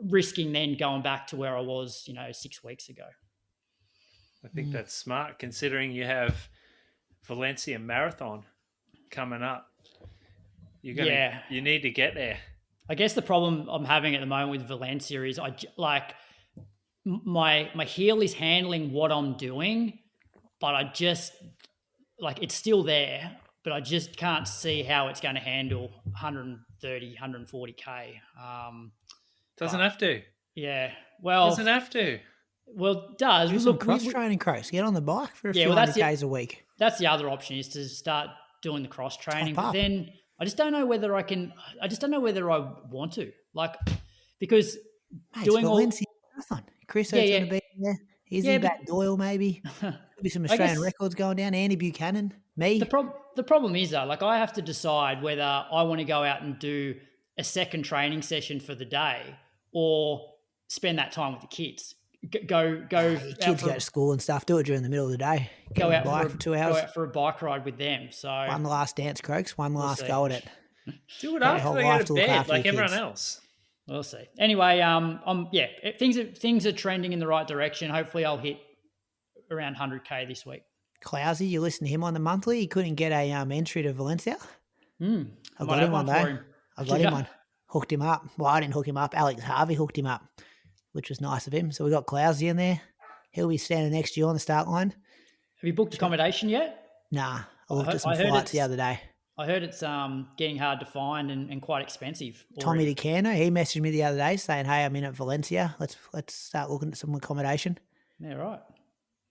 risking then going back to where I was, 6 weeks ago. I think that's smart, considering you have Valencia Marathon coming up. You need to get there. I guess the problem I'm having at the moment with Valencia is my heel is handling what I'm doing, but I just it's still there, but I just can't see how it's going to handle 130, 140K. Doesn't have to. Yeah. Well, Doesn't have to. Well, it does. Do some cross-training, Croaks. Get on the bike for a few hundred Ks a week. That's the other option, is to start doing the cross-training. But then I just don't know whether I can – I just don't know whether I want to. Like, because doing all – Valencia marathon. Chris going to be there. Izzi Batt-Doyle maybe. Could be some Australian records going down. Andy Buchanan. Me. The problem is, though, like, I have to decide whether I want to go out and do a second training session for the day or spend that time with the kids. Go. Kids go to school and stuff. Do it during the middle of the day. Go out for 2 hours. Go out for a bike ride with them. So one last dance, Croaks. One last go at it. Do it after they go to bed, like everyone else. We'll see. Anyway, things are trending in the right direction. Hopefully, I'll hit around 100K this week. Clousey, you listen to him on the monthly. He couldn't get a entry to Valencia. I got him one though. I got him one. Hooked him up. Well, I didn't hook him up. Alex Harvey hooked him up, which was nice of him. So we got Clousey in there. He'll be standing next to you on the start line. Have you booked accommodation yet? Nah, I looked at some flights the other day. I heard it's getting hard to find and quite expensive already. Tommy DeCano, he messaged me the other day saying, "Hey, I'm in at Valencia. Let's start looking at some accommodation." Yeah, right.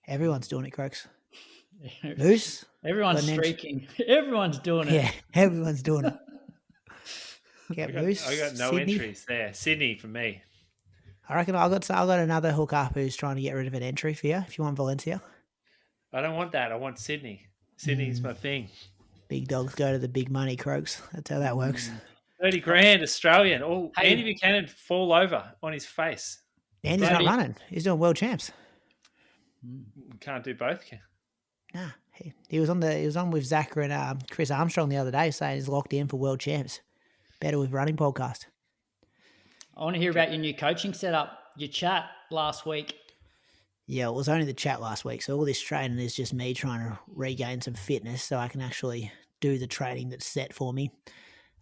Everyone's doing it, Croaks. Moose? Everyone's streaking. Everyone's doing it. Yeah, everyone's doing it. I got no entries there. Sydney for me. I reckon I got another hookup who's trying to get rid of an entry for you if you want Valencia. I don't want that. I want Sydney. Sydney's my thing. Big dogs go to the big money, Croaks. That's how that works. 30 grand Australian. Andy Buchanan fall over on his face. Andy's not running. He's doing world champs. Can't do both. Nah, he was on with Zach and Chris Armstrong the other day saying he's locked in for world champs. Better with running podcast. I want to hear about your new coaching setup. Your chat last week. Yeah, it was only the chat last week. So all this training is just me trying to regain some fitness so I can actually do the training that's set for me.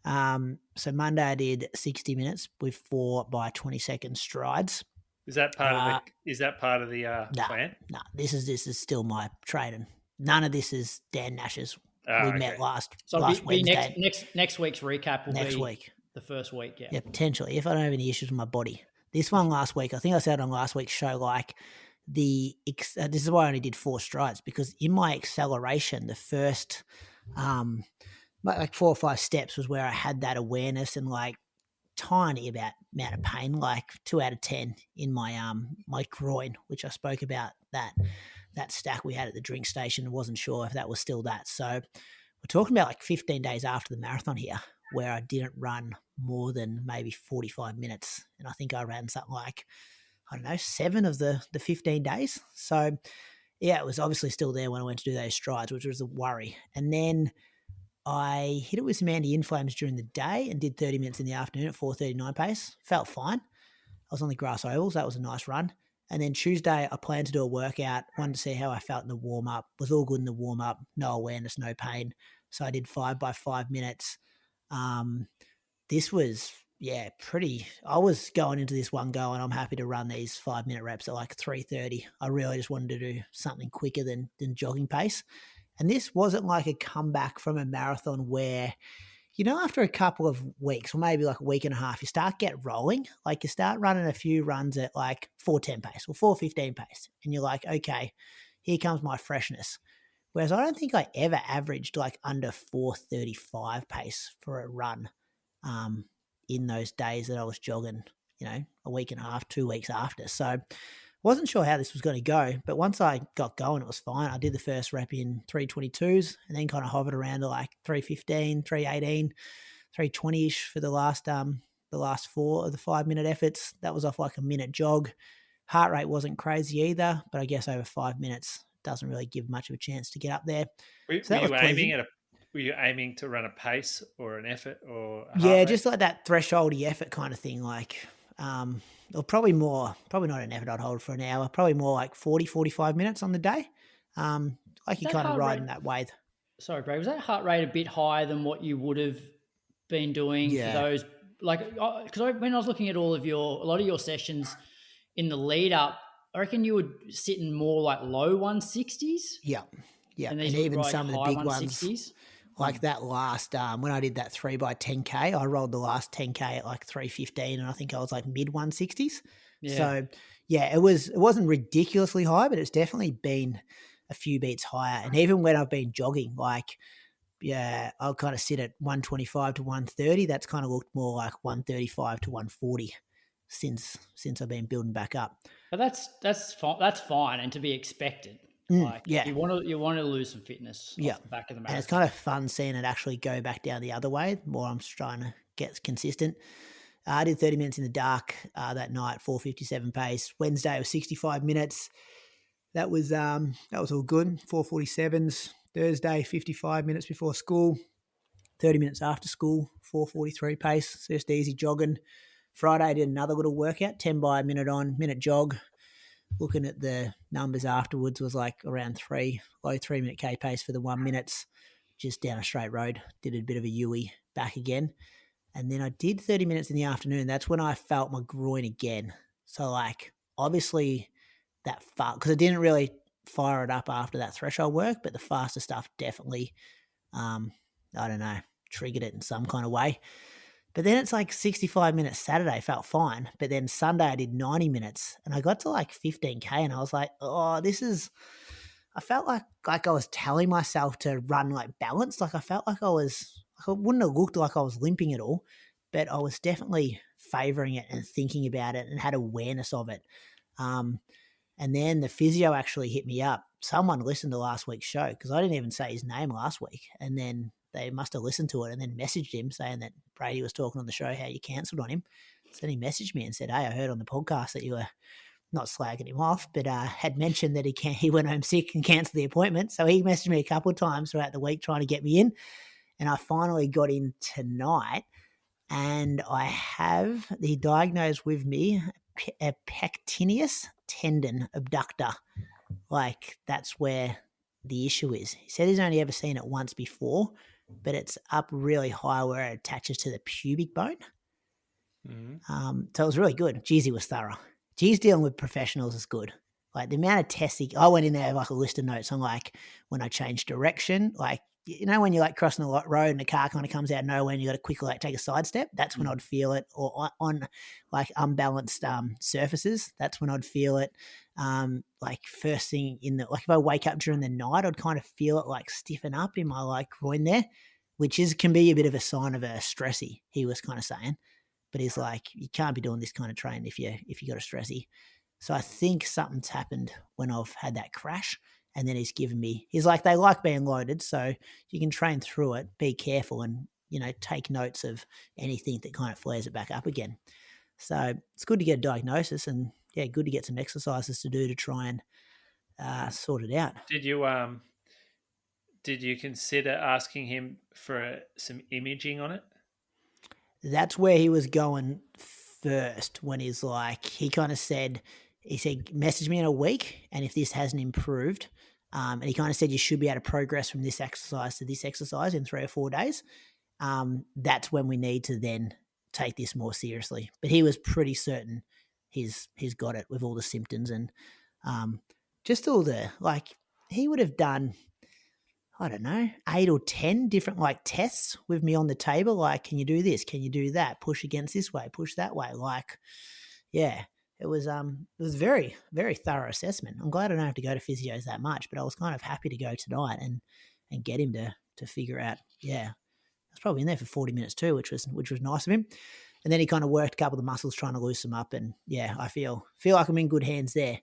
So Monday I did 60 minutes with 4 by 20-second strides. Is that part of the plan? No, this is still my training. None of this is Dan Nash's. We met last Wednesday. Next week's recap will next be week. The first week, yeah. Yeah, potentially, if I don't have any issues with my body. This one last week, I think I said on last week's show, like this is why I only did 4 strides, because in my acceleration, the first like 4 or 5 steps was where I had that awareness and like tiny amount of pain, like 2 out of 10 in my my groin, which I spoke about that stack we had at the drink station. I wasn't sure if that was still that. So we're talking about like 15 days after the marathon here, where I didn't run more than maybe 45 minutes. And I think I ran something like, 7 of the 15 days. So yeah, it was obviously still there when I went to do those strides, which was a worry. And then I hit it with some anti-inflames during the day and did 30 minutes in the afternoon at 4:39 pace. Felt fine. I was on the grass ovals. That was a nice run. And then Tuesday, I planned to do a workout. Wanted to see how I felt in the warm-up. Was all good in the warm-up. No awareness, no pain. So I did 5 by 5 minutes. This was, pretty. I was going into this one going, I'm happy to run these 5-minute reps at like 3:30. I really just wanted to do something quicker than jogging pace. And this wasn't like a comeback from a marathon where, after a couple of weeks or maybe like a week and a half, you start get rolling. Like you start running a few runs at like 4:10 pace or 4:15 pace. And you're like, okay, here comes my freshness. Whereas I don't think I ever averaged like under 4:35 pace for a run in those days that I was jogging, a week and a half, 2 weeks after. So wasn't sure how this was going to go, but once I got going, it was fine. I did the first rep in 3:22s and then kind of hovered around to like 3:15, 3:18, 3:20-ish for the last 4 of the 5-minute efforts. That was off like a minute jog. Heart rate wasn't crazy either, but I guess over 5 minutes doesn't really give much of a chance to get up there. Were you aiming to run a pace or an effort or a heart rate? Just like that thresholdy effort kind of thing, like or probably not an effort I'd hold for an hour, probably more like 40, 45 minutes on the day. Like you kind of ride in that wave. Sorry, Brady, was that heart rate a bit higher than what you would have been doing for those? Like, because when I was looking at a lot of your sessions in the lead up, I reckon you were sitting more like low 160s. Yeah. And even some of the big 160s. ones. Like that last, when I did that 3x10K, I rolled the last 10K at like 3:15, and I think I was like mid 160s. Yeah. So yeah, it wasn't ridiculously high, but it's definitely been a few beats higher. And even when I've been jogging, like, yeah, I'll kind of sit at 125 to 130. That's kind of looked more like 135 to 140 since I've been building back up. But that's fine. That's fine and to be expected. Like yeah. you want to lose some fitness off the back of the marathon. And it's kind of fun seeing it actually go back down the other way. The more I'm trying to get consistent. I did 30 minutes in the dark that night, 4:57 pace. Wednesday was 65 minutes. That was all good. 4:47s. Thursday, 55 minutes before school. 30 minutes after school, 4:43 pace. So just easy jogging. Friday, I did another little workout, 10 by a minute on, minute jog. Looking at the numbers afterwards was like around low 3-minute K pace for the 1 minutes, just down a straight road. Did a bit of a Yui back again. And then I did 30 minutes in the afternoon. That's when I felt my groin again. So like obviously that because I didn't really fire it up after that threshold work, but the faster stuff definitely, I don't know, triggered it in some kind of way. But then it's like 65 minutes Saturday, felt fine. But then Sunday I did 90 minutes and I got to like 15K and I was like, I felt like I was telling myself to run like balanced. Like I felt like I wouldn't have looked like I was limping at all, but I was definitely favoring it and thinking about it and had awareness of it. And then the physio actually hit me up. Someone listened to last week's show because I didn't even say his name last week. And then they must have listened to it and then messaged him saying that Brady was talking on the show how you cancelled on him. So then he messaged me and said, hey, I heard on the podcast that you were not slagging him off, but had mentioned that he went home sick and cancelled the appointment. So he messaged me a couple of times throughout the week trying to get me in. And I finally got in tonight. And he diagnosed with me a pectineus tendon abductor. Like that's where the issue is. He said he's only ever seen it once before, but it's up really high where it attaches to the pubic bone. Mm-hmm. So it was really good. Geez, he was thorough. Geez, dealing with professionals is good. Like the amount of tests I went in there with like a list of notes on like when I changed direction, like, you know, when you're like crossing the road and a car kind of comes out of nowhere and you got to quickly like take a side step, that's when I'd feel it. Or on like unbalanced surfaces, that's when I'd feel it. Like first thing like if I wake up during the night, I'd kind of feel it like stiffen up in my like groin there, which can be a bit of a sign of a stressy, he was kind of saying. But he's like, you can't be doing this kind of training if you got a stressy. So I think something's happened when I've had that crash. And then he's like, they like being loaded, so you can train through it, be careful and, you know, take notes of anything that kind of flares it back up again. So it's good to get a diagnosis and, yeah, good to get some exercises to do to try and sort it out. Did you consider asking him for some imaging on it? That's where he was going first when he said, message me in a week, and if this hasn't improved, and he kind of said you should be able to progress from this exercise to this exercise in 3 or 4 days, that's when we need to then take this more seriously. But he was pretty certain he's got it with all the symptoms and just all the, like, he would have done, I don't know, 8 or 10 different like tests with me on the table. Like, can you do this? Can you do that? Push against this way, push that way. Like, yeah. It was very, very thorough assessment. I'm glad I don't have to go to physios that much, but I was kind of happy to go tonight and get him to figure out. Yeah, I was probably in there for 40 minutes too, which was nice of him. And then he kind of worked a couple of the muscles trying to loosen them up, and yeah, I feel like I'm in good hands there.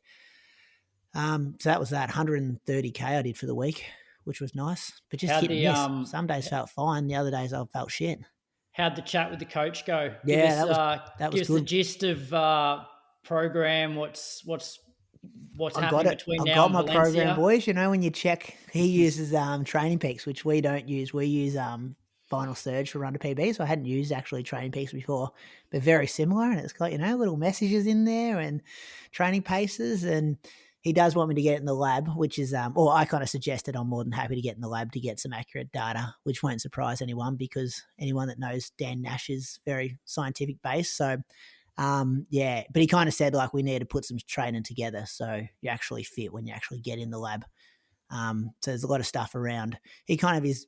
So that was that 130K I did for the week, which was nice. But just hit and miss. Some days felt fine, the other days I felt shit. How'd the chat with the coach go? Yeah, that was give us good. The gist of program. What's happening between now and Valencia? I got my program, boys. You know, when you check, he uses Training Peaks, which we don't use. We use Final Surge for Run to PB. So I hadn't used actually Training Peaks before, but very similar. And it's got, you know, little messages in there and training paces. And he does want me to get it in the lab, which is, or I kind of suggested I'm more than happy to get in the lab to get some accurate data, which won't surprise anyone because anyone that knows Dan Nash is very scientific based. So, yeah, but he kind of said like we need to put some training together so you actually fit when you actually get in the lab. So there's a lot of stuff around. He kind of is,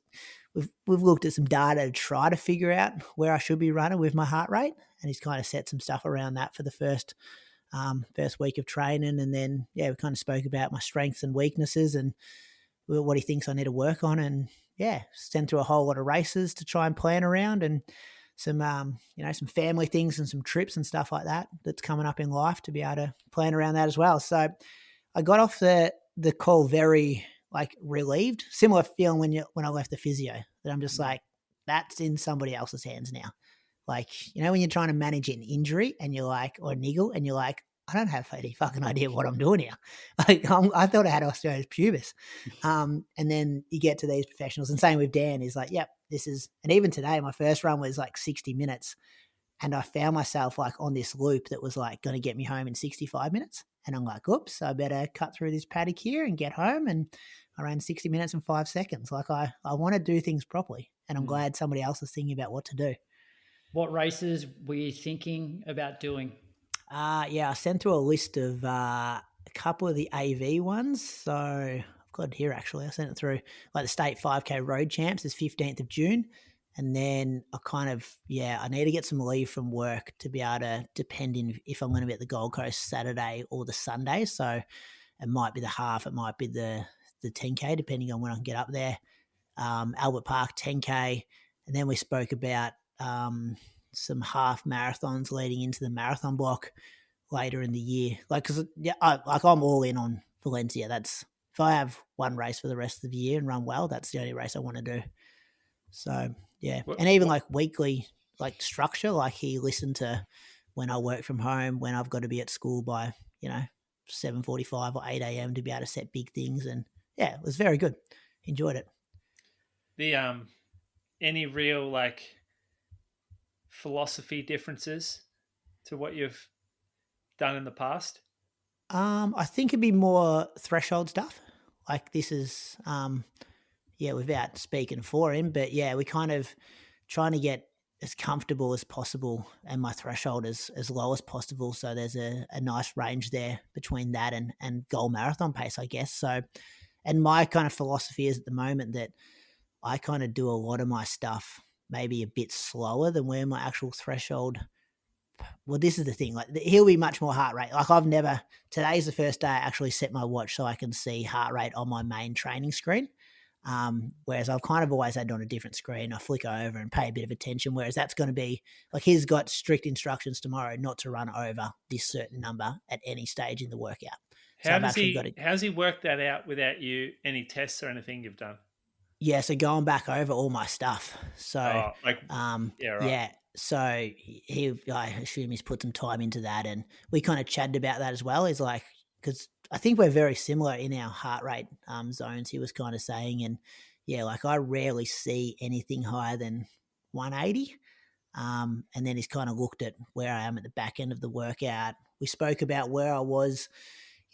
we've looked at some data to try to figure out where I should be running with my heart rate, and he's kind of set some stuff around that for the first week of training. And then, we kind of spoke about my strengths and weaknesses and what he thinks I need to work on. And send through a whole lot of races to try and plan around, and some, some family things and some trips and stuff like that that's coming up in life to be able to plan around that as well. So I got off the call very relieved, similar feeling when I left the physio, that I'm just like, that's in somebody else's hands now. When you're trying to manage an injury and you're like, or a niggle, and you're like, I don't have any fucking idea what I'm doing here. I thought I had osteo's pubis. And then you get to these professionals, and same with Dan, is like, yep, this is, and even today, my first run was 60 minutes. And I found myself on this loop that was going to get me home in 65 minutes. And I'm like, oops, I better cut through this paddock here and get home. And I ran 60 minutes and 5 seconds. I want to do things properly. And I'm glad somebody else is thinking about what to do. What races were you thinking about doing? I sent through a list of a couple of the AV ones. So I've got it here, actually. I sent it through the state 5K road champs is 15th of June. And then I need to get some leave from work to be able to, depending if I'm going to be at the Gold Coast Saturday or the Sunday. So it might be the half, it might be the 10K, depending on when I can get up there. Albert Park 10K. And then we spoke about some half marathons leading into the marathon block later in the year. I'm all in on Valencia. That's, if I have one race for the rest of the year and run well, that's the only race I want to do. So and even weekly structure, he listened to when I work from home, when I've got to be at school by 7:45 or 8 a.m. to be able to set big things. And it was very good. Enjoyed it. The any real philosophy differences to what you've done in the past? I think it'd be more threshold stuff. This is without speaking for him, but we kind of trying to get as comfortable as possible and my threshold as low as possible. So there's a nice range there between that and goal marathon pace, I guess. So, and my kind of philosophy is at the moment that I kind of do a lot of my stuff maybe a bit slower than where my actual threshold. Well, this is the thing. He'll be much more heart rate. Today's the first day I actually set my watch so I can see heart rate on my main training screen. Whereas I've kind of always had it on a different screen. I flick over and pay a bit of attention. Whereas that's going to be he's got strict instructions tomorrow not to run over this certain number at any stage in the workout. How's he worked that out without you any tests or anything you've done? Yeah, so going back over all my stuff. So so I assume he's put some time into that, and we kind of chatted about that as well. He's because I think we're very similar in our heart rate zones, he was kind of saying. And I rarely see anything higher than 180. And then he's kind of looked at where I am at the back end of the workout. We spoke about where I was,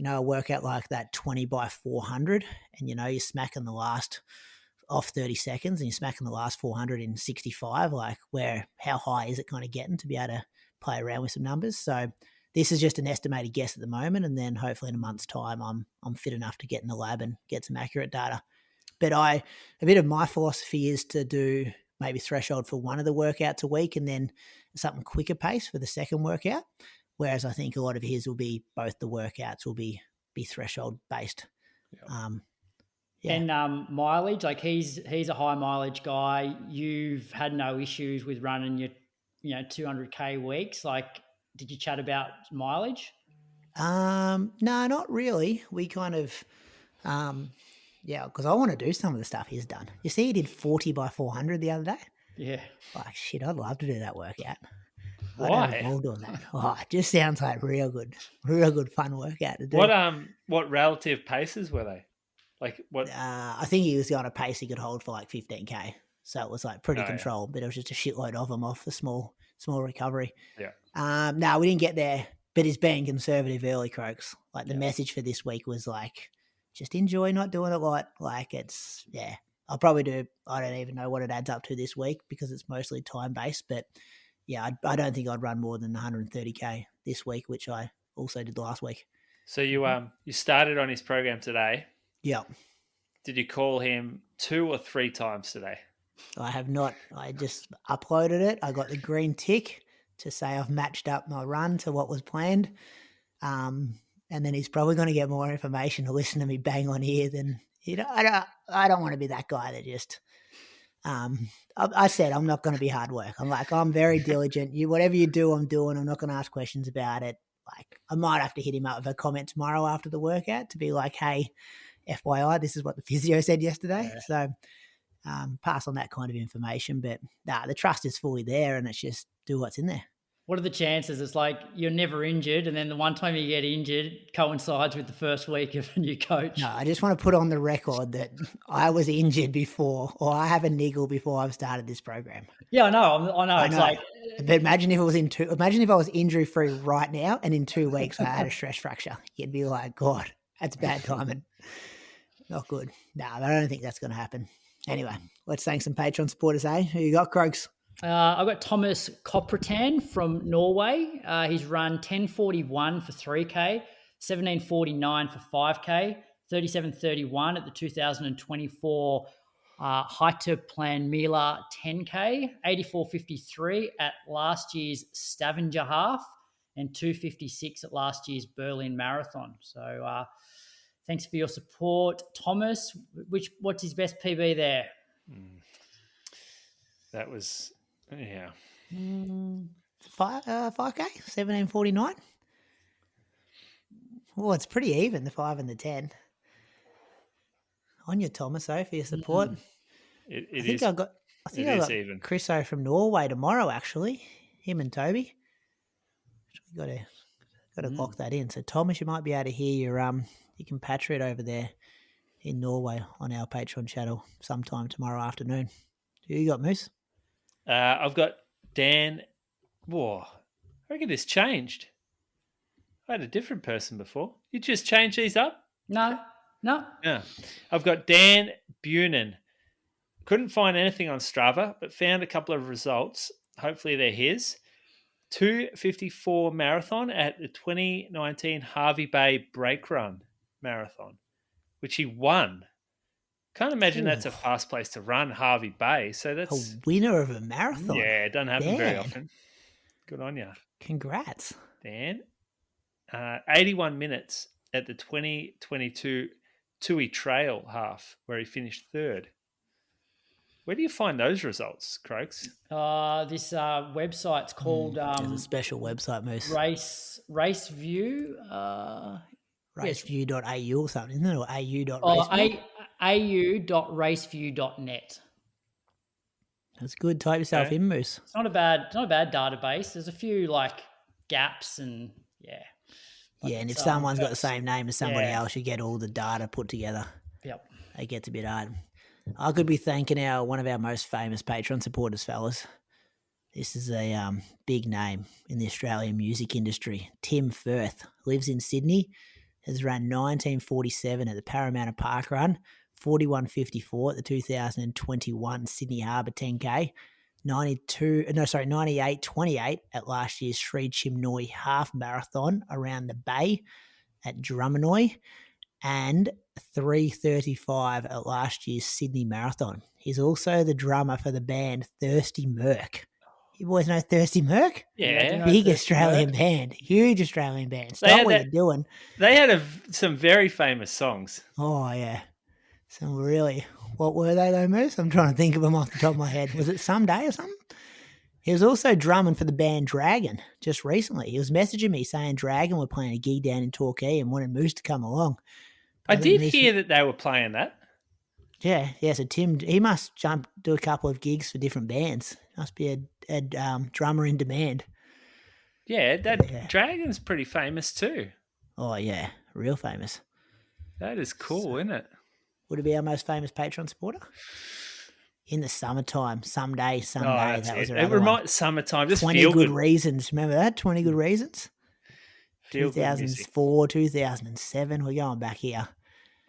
a workout like that 20 by 400, and you're smacking the last off 30 seconds and you're smacking the last 400 in 65, how high is it kind of getting to be able to play around with some numbers. So this is just an estimated guess at the moment, and then hopefully in a month's time I'm fit enough to get in the lab and get some accurate data. But a bit of my philosophy is to do maybe threshold for one of the workouts a week and then something quicker pace for the second workout, whereas I think a lot of his will be both the workouts will be threshold based. And mileage, he's a high mileage guy. You've had no issues with running your 200K weeks. Did you chat about mileage? No, not really. We kind of, because I want to do some of the stuff he's done. You see, he did 40 by 400 the other day. Yeah. Shit, I'd love to do that workout. Why? I'd have doing that. It just sounds like real good fun workout to do. What relative paces were they? What? I think he was on a pace he could hold for 15K. So it was pretty controlled, but it was just a shitload of them off the small recovery. Yeah. No, we didn't get there, but he's being conservative early, Croaks. The message for this week was just enjoy not doing a lot. I'll probably do, I don't even know what it adds up to this week because it's mostly time-based, but I don't think I'd run more than 130K this week, which I also did last week. So you started on his program today. Yeah. Did you call him 2 or 3 times today? I have not. I just uploaded it. I got the green tick to say I've matched up my run to what was planned. And then he's probably going to get more information to listen to me bang on here than, I don't want to be that guy that just, I said I'm not going to be hard work. I'm very diligent. Whatever you do, I'm doing. I'm not going to ask questions about it. Like, I might have to hit him up with a comment tomorrow after the workout to be like, hey, FYI, this is what the physio said yesterday. Yeah. So pass on that kind of information. But the trust is fully there, and it's just do what's in there. What are the chances? It's like you're never injured, and then the one time you get injured coincides with the first week of a new coach. No, I just want to put on the record that I was injured before, or I have a niggle before I've started this program. Yeah, I know. It's like, but imagine if it was imagine if I was injury free right now, and in 2 weeks I had a stress fracture. You'd be like, God, that's bad timing. Not good. No, I don't think that's going to happen. Anyway, let's thank some Patreon supporters, eh? Who you got, Croaks? I've got Thomas Copretan from Norway. He's run 10:41 for 3K, 17:49 for 5K, 37:31 at the 2024 Hyperplan Mila 10K, 84:53 at last year's Stavanger half, and 2:56 at last year's Berlin Marathon. So thanks for your support, Thomas. What's his best PB there? That was... Yeah. 5K, 17:49. Well, it's pretty even, the 5 and the 10. On you, Thomas, for your support. I think I got even. Chris O from Norway tomorrow, actually. Him and Toby. Got to lock that in. So, Thomas, you might be able to hear your compatriot over there in Norway on our Patreon channel sometime tomorrow afternoon. Who you got, Moose? I've got Dan. Whoa, I reckon this changed. I had a different person before. You just changed these up? No. Yeah. I've got Dan Bunin. Couldn't find anything on Strava, but found a couple of results. Hopefully they're his. 2:54 marathon at the 2019 Hervey Bay Break Run Marathon, which he won. Can't imagine that's a fast place to run, Hervey Bay. So that's a winner of a marathon. Yeah, it doesn't happen very often. Good on you. Congrats, Dan. 81 minutes at the 2022 Tui Trail half, where he finished third. Where do you find those results, Croaks? This website's called there's a special website, Moose. Raceview. Raceview.au or something, isn't it? Or au.raceview? au.raceview.net. That's good. Type yourself in, Moose. It's not a bad database. There's a few gaps and and if someone's got the same name as somebody else, you get all the data put together. Yep. It gets a bit hard. I could be thanking one of our most famous Patreon supporters, fellas. This is a big name in the Australian music industry. Tim Firth lives in Sydney. Has run 19:47 at the Parramatta Park Run, 41:54 at the 2021 Sydney Harbour 10K, 98:28 at last year's Sri Chinmoy Half Marathon around the Bay at Drummonoy, and 3:35 at last year's Sydney Marathon. He's also the drummer for the band Thirsty Merc. You boys know Thirsty Merc? Yeah. Big Australian band. Huge Australian band. Stop what you're doing. They had some very famous songs. Oh, yeah. Some really... What were they, though, Moose? I'm trying to think of them off the top of my head. Was it Someday or something? He was also drumming for the band Dragon just recently. He was messaging me saying Dragon were playing a gig down in Torquay and wanted Moose to come along. I did hear that they were playing that. Yeah. So Tim, he must do a couple of gigs for different bands. Must be a drummer in demand. Yeah, Dragon's pretty famous too. Oh, yeah. Real famous. That is cool, isn't it? Would it be our most famous Patreon supporter? In the summertime, someday. Oh, that was it reminds summertime. Just 20 feel good reasons. Remember that? 20 good reasons? Feel 2004, 2007. We're going back here.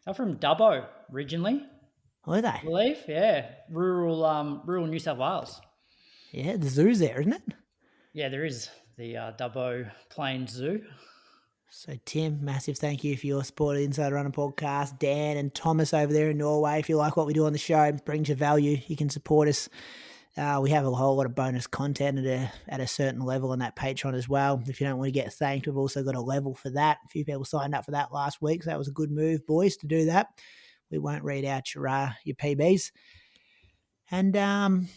They're from Dubbo originally. Were they? I believe, yeah. Rural New South Wales. Yeah, the zoo's there, isn't it? Yeah, there is the Dubbo Plains Zoo. So, Tim, massive thank you for your support of the Inside Runner podcast. Dan and Thomas over there in Norway, if you like what we do on the show, brings you value, you can support us. We have a whole lot of bonus content at a certain level on that Patreon as well. If you don't want to get thanked, we've also got a level for that. A few people signed up for that last week, so that was a good move, boys, to do that. We won't read out your PBs. And,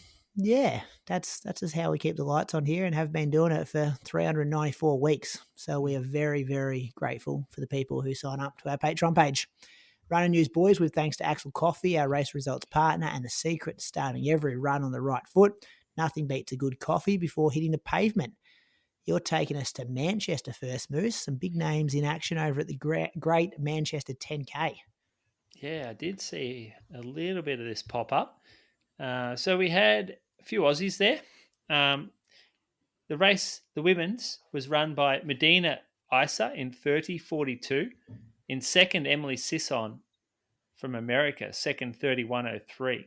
that's just how we keep the lights on here and have been doing it for 394 weeks. So we are very, very grateful for the people who sign up to our Patreon page. Running news, boys, with thanks to Axel Coffee, our race results partner, and the secret to starting every run on the right foot. Nothing beats a good coffee before hitting the pavement. You're taking us to Manchester first, Moose. Some big names in action over at the great Manchester 10K. Yeah, I did see a little bit of this pop up. So we had a few Aussies there. The race, the women's, was run by Medina Eisa in 30:42. In second, Emily Sisson from America, second 31:03.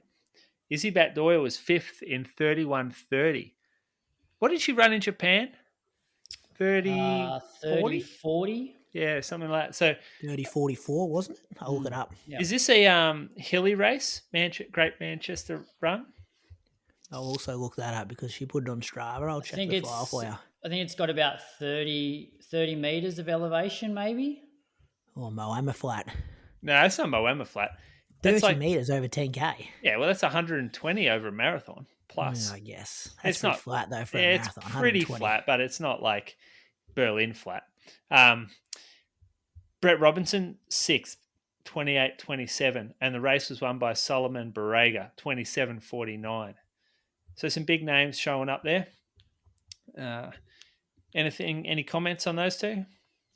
Izzi Batt-Doyle was fifth in 31:30. What did she run in Japan? 40? Yeah, something like that. So 30:44, wasn't it? I'll look it up. Yeah. is this a hilly race, Great Manchester run? I'll also look that up because she put it on Strava. I'll check the file for you. I think it's got about 30 metres of elevation, maybe. Or Moama Flat. No, it's not Moama Flat. 30 metres over 10K. Yeah, well, that's 120 over a marathon plus. I guess. That's It's pretty not flat, though, for a Yeah, marathon. it's pretty 120. flat, but it's not like Berlin flat. Brett Robinson, 6th, 28:27. And the race was won by Selemon Barega, 27:49. So some big names showing up there. Any comments on those two?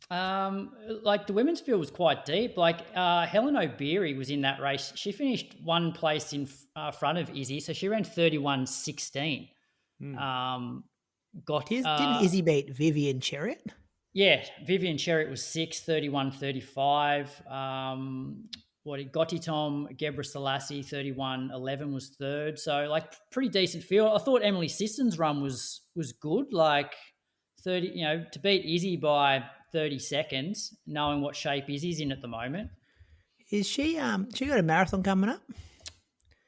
Like the women's field was quite deep. Like Helen O'Beary was in that race. She finished one place in front of Izzy, so she ran 31:16. Didn't Izzy beat Vivian Chariot? Yeah, Vivian Chariot was 6th, 31:35. Gotti Tom, Gebra Selassie, 31:11 was third. So like pretty decent field. I thought Emily Sisson's run was good. Like 30, to beat Izzy by 30 seconds, knowing what shape Izzy's in at the moment. Is she got a marathon coming up?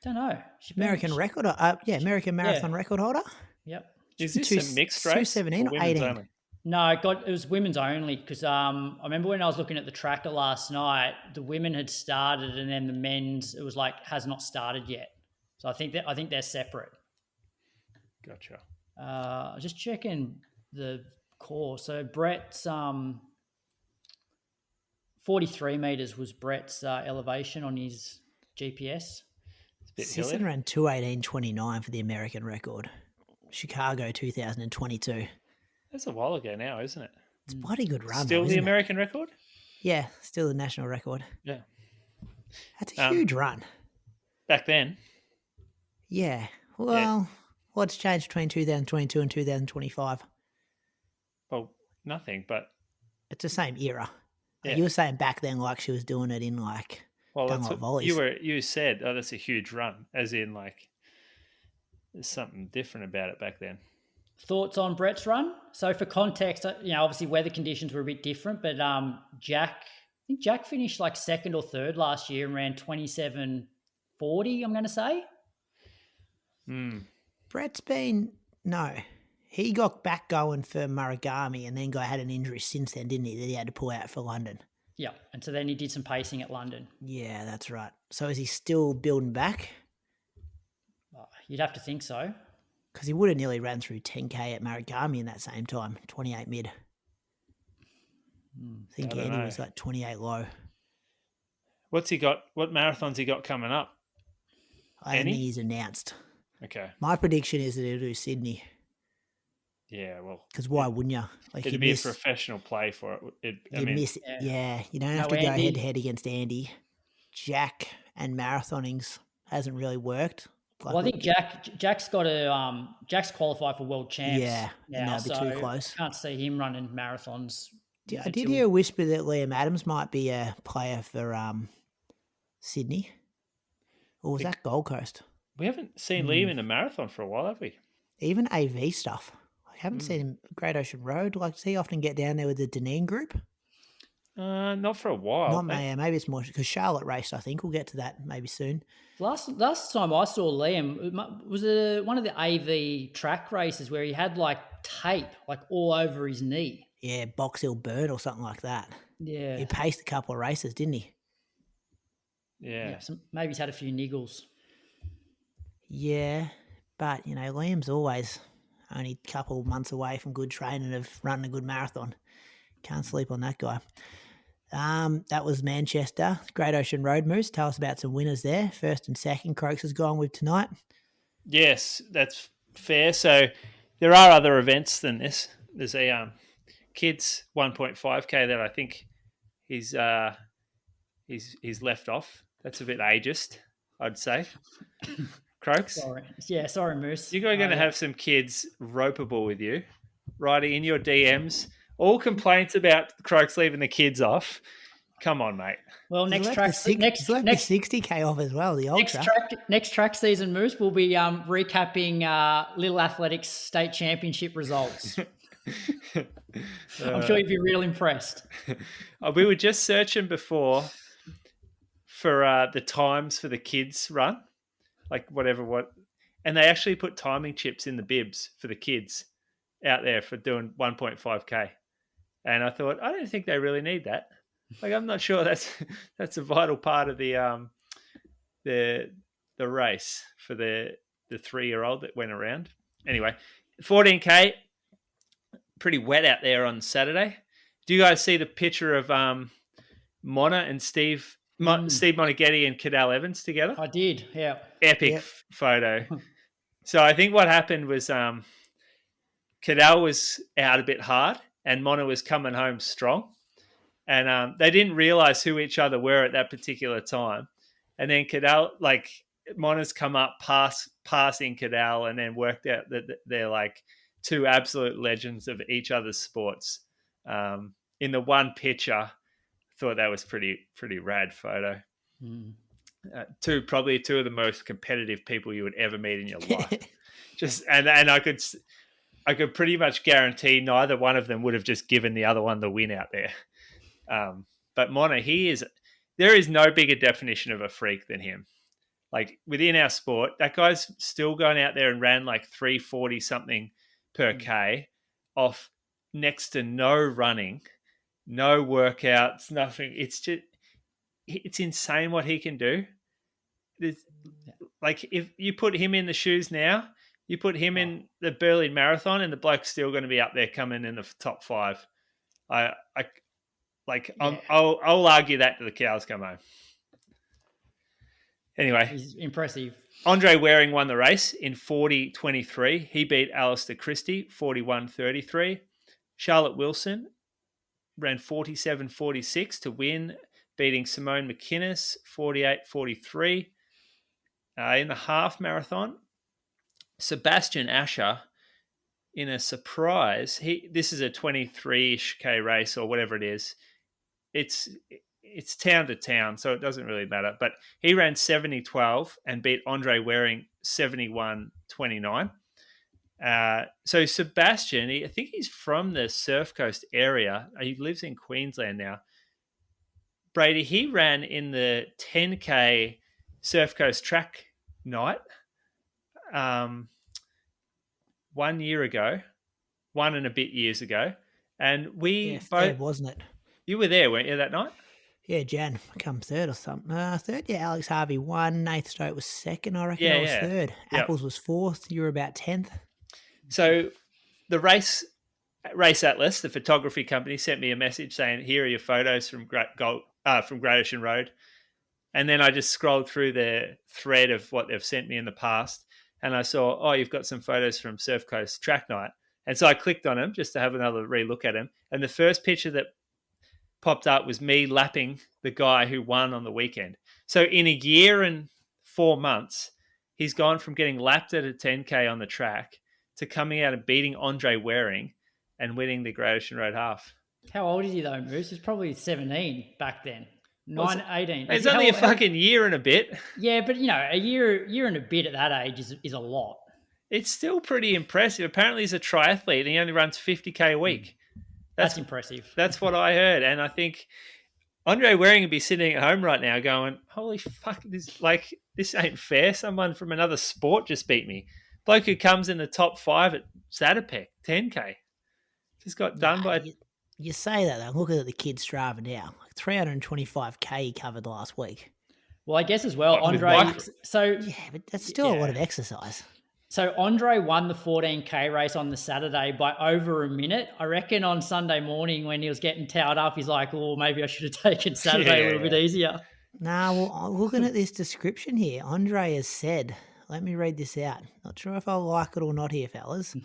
Don't know. American record? American marathon record holder. Yep. Is this a mixed race? 2:17 or 18? Only? No, it was women's only because I remember when I was looking at the tracker last night, the women had started and then the men's, it was like has not started yet. So I think they're separate. Gotcha. Just checking the course. So Brett's 43 meters was Brett's elevation on his GPS. Sisson ran 2:18:29 for the American record. Chicago 2022. That's a while ago now, isn't it? It's a bloody good run. Still though, the isn't American record? Yeah, still the national record. Yeah. That's a huge run. Back then? Yeah. Well, what's changed between 2022 and 2025? Well, nothing, but... It's the same era. Yeah. You were saying back then like she was doing it in like that's what volleys. You said, that's a huge run, as in like there's something different about it back then. Thoughts on Brett's run? So for context, obviously weather conditions were a bit different, but Jack finished like second or third last year and ran 27:40, I'm going to say. Brett's he got back going for Murragami and then had an injury since then, didn't he, that he had to pull out for London? Yeah, and so then he did some pacing at London. Yeah, that's right. So is he still building back? You'd have to think so. Because he would have nearly ran through 10K at Murragami in that same time, 28 mid. I think Andy was like 28 low. What's he got? What marathons he got coming up? I don't think he's announced. Okay. My prediction is that he'll do Sydney. Yeah, well. Because why wouldn't you? Like it'd be a professional play for it. You don't have to go head-to-head against Andy. Jack and marathonings hasn't really worked. Well, I think Jack's got Jack's qualified for world champs. Yeah, now, that'd be too close. Can't see him running marathons. I did hear a whisper that Liam Adams might be a player for Sydney. Or was that Gold Coast? We haven't seen Liam in a marathon for a while, have we? Even AV stuff. I haven't seen him Great Ocean Road. Like, does he often get down there with the Deneen group? Not for a while. Maybe it's more because Charlotte raced. I think we'll get to that maybe soon. Last time I saw Liam was one of the AV track races where he had like tape like all over his knee. Yeah, Box Hill Bird or something like that. Yeah, he paced a couple of races, didn't he? Yeah. So maybe he's had a few niggles. Yeah, but Liam's always only a couple of months away from good training of running a good marathon. Can't sleep on that guy. That was Manchester, Great Ocean Road Moose. Tell us about some winners there. First and second, Croaks has gone with tonight. Yes, that's fair. So there are other events than this. There's a kids 1.5K that I think he's left off. That's a bit ageist, I'd say. Croaks? Sorry, Moose. You're going to have some kids ropeable with you, writing in your DMs, all complaints about Croaks leaving the kids off. Come on, mate. Well, He's left the 60K off as well, the ultra. Next track season, Moose, we'll be recapping Little Athletics state championship results. I'm sure you'd be real impressed. We were just searching before for the times for the kids run, like what, and they actually put timing chips in the bibs for the kids out there for doing 1.5K. And I thought, I don't think they really need that. Like, I'm not sure that's a vital part of the race for the 3-year-old that went around. Anyway, 14K, pretty wet out there on Saturday. Do you guys see the picture of Mona and Steve Monaghetti and Cadell Evans together? I did, yeah. Epic photo. So I think what happened was Cadell was out a bit hard and Mona was coming home strong. And they didn't realise who each other were at that particular time. And then Cadell, Mona's come up passing Cadell and then worked out that they're like two absolute legends of each other's sports. In the one picture, I thought that was pretty rad photo. Mm. Probably two of the most competitive people you would ever meet in your life. And I could pretty much guarantee neither one of them would have just given the other one the win out there. But Mona, there is no bigger definition of a freak than him. Like within our sport, that guy's still going out there and ran like 340 something per K off next to no running, no workouts, nothing. It's insane what he can do. Like if you put him in the shoes now, you put him in the Berlin Marathon and the bloke's still going to be up there coming in the top 5. I'll argue that till the cows come home. Anyway, he's impressive. Andre Waring won the race in 40.23. He beat Alistair Christie 41.33. Charlotte Wilson ran 47.46 to win, beating Simone McInnes 48.43. In the half marathon, Sebastian Asher, in a surprise, this is a 23-ish K race or whatever it is. It's town to town, so it doesn't really matter. But he ran 70.12 and beat Andre Waring 71.29. So Sebastian, I think he's from the Surf Coast area. He lives in Queensland now. Brady, he ran in the 10K Surf Coast track night 1 year ago, 1 and a bit years ago. And we both... wasn't it? You were there, weren't you, that night? Yeah, Jan, come third or something. Third, yeah, Alex Harvey won. Nathan Strait was second, I reckon. I was third. Yep. Apples was fourth. You were about 10th. So the race atlas, the photography company, sent me a message saying, here are your photos from Great Ocean Road. And then I just scrolled through the thread of what they've sent me in the past. And I saw, you've got some photos from Surf Coast Track Night. And so I clicked on them just to have another relook at them. And the first picture that popped up was me lapping the guy who won on the weekend. So in a year and 4 months, he's gone from getting lapped at a 10K on the track to coming out and beating Andre Waring and winning the Great Ocean Road half. How old is he though, Moose? He's probably 17 back then. 18. It's only a fucking year and a bit. Yeah, but a year and a bit at that age is a lot. It's still pretty impressive. Apparently he's a triathlete and he only runs 50K a week. That's impressive. That's what I heard. And I think Andre Waring would be sitting at home right now going, holy fuck, this ain't fair. Someone from another sport just beat me. Bloke who comes in the top 5 at Zatopek, 10K. Just got done by... You say that, though. I'm looking at the kid's Strava now. 325K he covered last week. Well, I guess as well, Andre... Yeah, but that's still a lot of exercise. So Andre won the 14K race on the Saturday by over a minute. I reckon on Sunday morning when he was getting towed up, he's like, oh, maybe I should have taken Saturday a little bit easier. Nah, well, looking at this description here, Andre has said, let me read this out. Not sure if I'll like it or not here, fellas.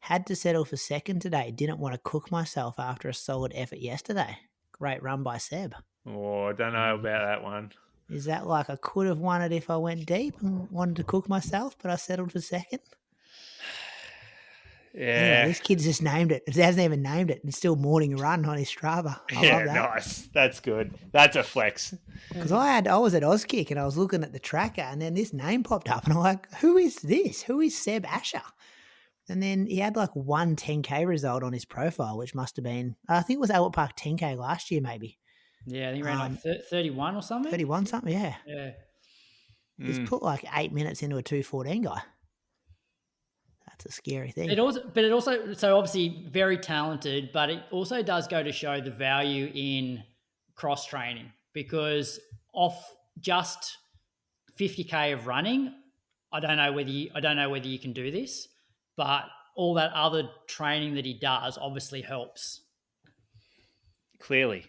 Had to settle for second today. Didn't want to cook myself after a solid effort yesterday. Great run by Seb. Oh, I don't know about that one. Is that like I could have won it if I went deep and wanted to cook myself, but I settled for second? Yeah. Anyway, this kid's just named it. It hasn't even named it. It's still morning run on his Strava. I love that. Nice. That's good. That's a flex. Because I was at Auskick and I was looking at the tracker and then this name popped up and I'm like, who is this? Who is Seb Asher? And then he had like one 10K result on his profile, which must have been, I think it was Albert Park 10K last year maybe. Yeah, I think he ran like 31 or something. 31 something, yeah. Yeah. He's put like 8 minutes into a 2:14 guy. That's a scary thing. It also, so obviously very talented, but it also does go to show the value in cross training, because off just 50K of running, I don't know whether you can do this, but all that other training that he does obviously helps. Clearly.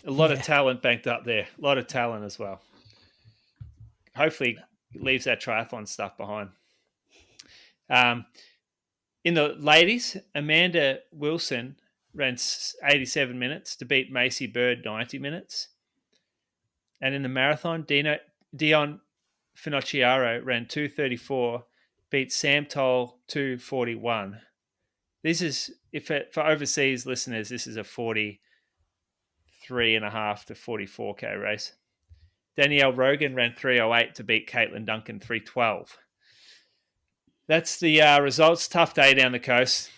A lot of talent banked up there. A lot of talent as well. Hopefully leaves that triathlon stuff behind. In the ladies, Amanda Wilson ran 87 minutes to beat Maisie Bird 90 minutes. And in the marathon, Dion Finocchiaro ran 2:34, beat Sam Toll 2:41. This is, for overseas listeners, this is a 43.5 to 44K race. Danielle Rogan ran 3:08 to beat Caitlin Duncan 3:12. That's the results. Tough day down the coast.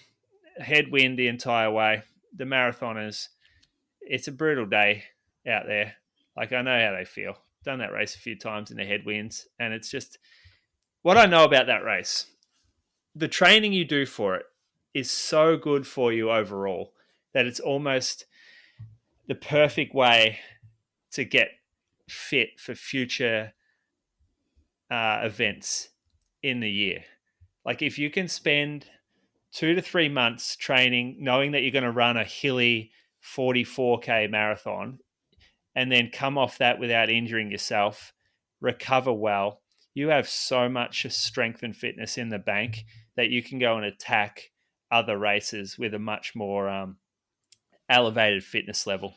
Headwind the entire way. The marathoners, it's a brutal day out there. Like, I know how they feel. Done that race a few times in the headwinds, and it's just what I know about that race. The training you do for it is so good for you overall that it's almost the perfect way to get fit for future events in the year. Like, if you can spend 2 to 3 months training, knowing that you're going to run a hilly 44K marathon, and then come off that without injuring yourself, recover well, you have so much strength and fitness in the bank that you can go and attack other races with a much more elevated fitness level.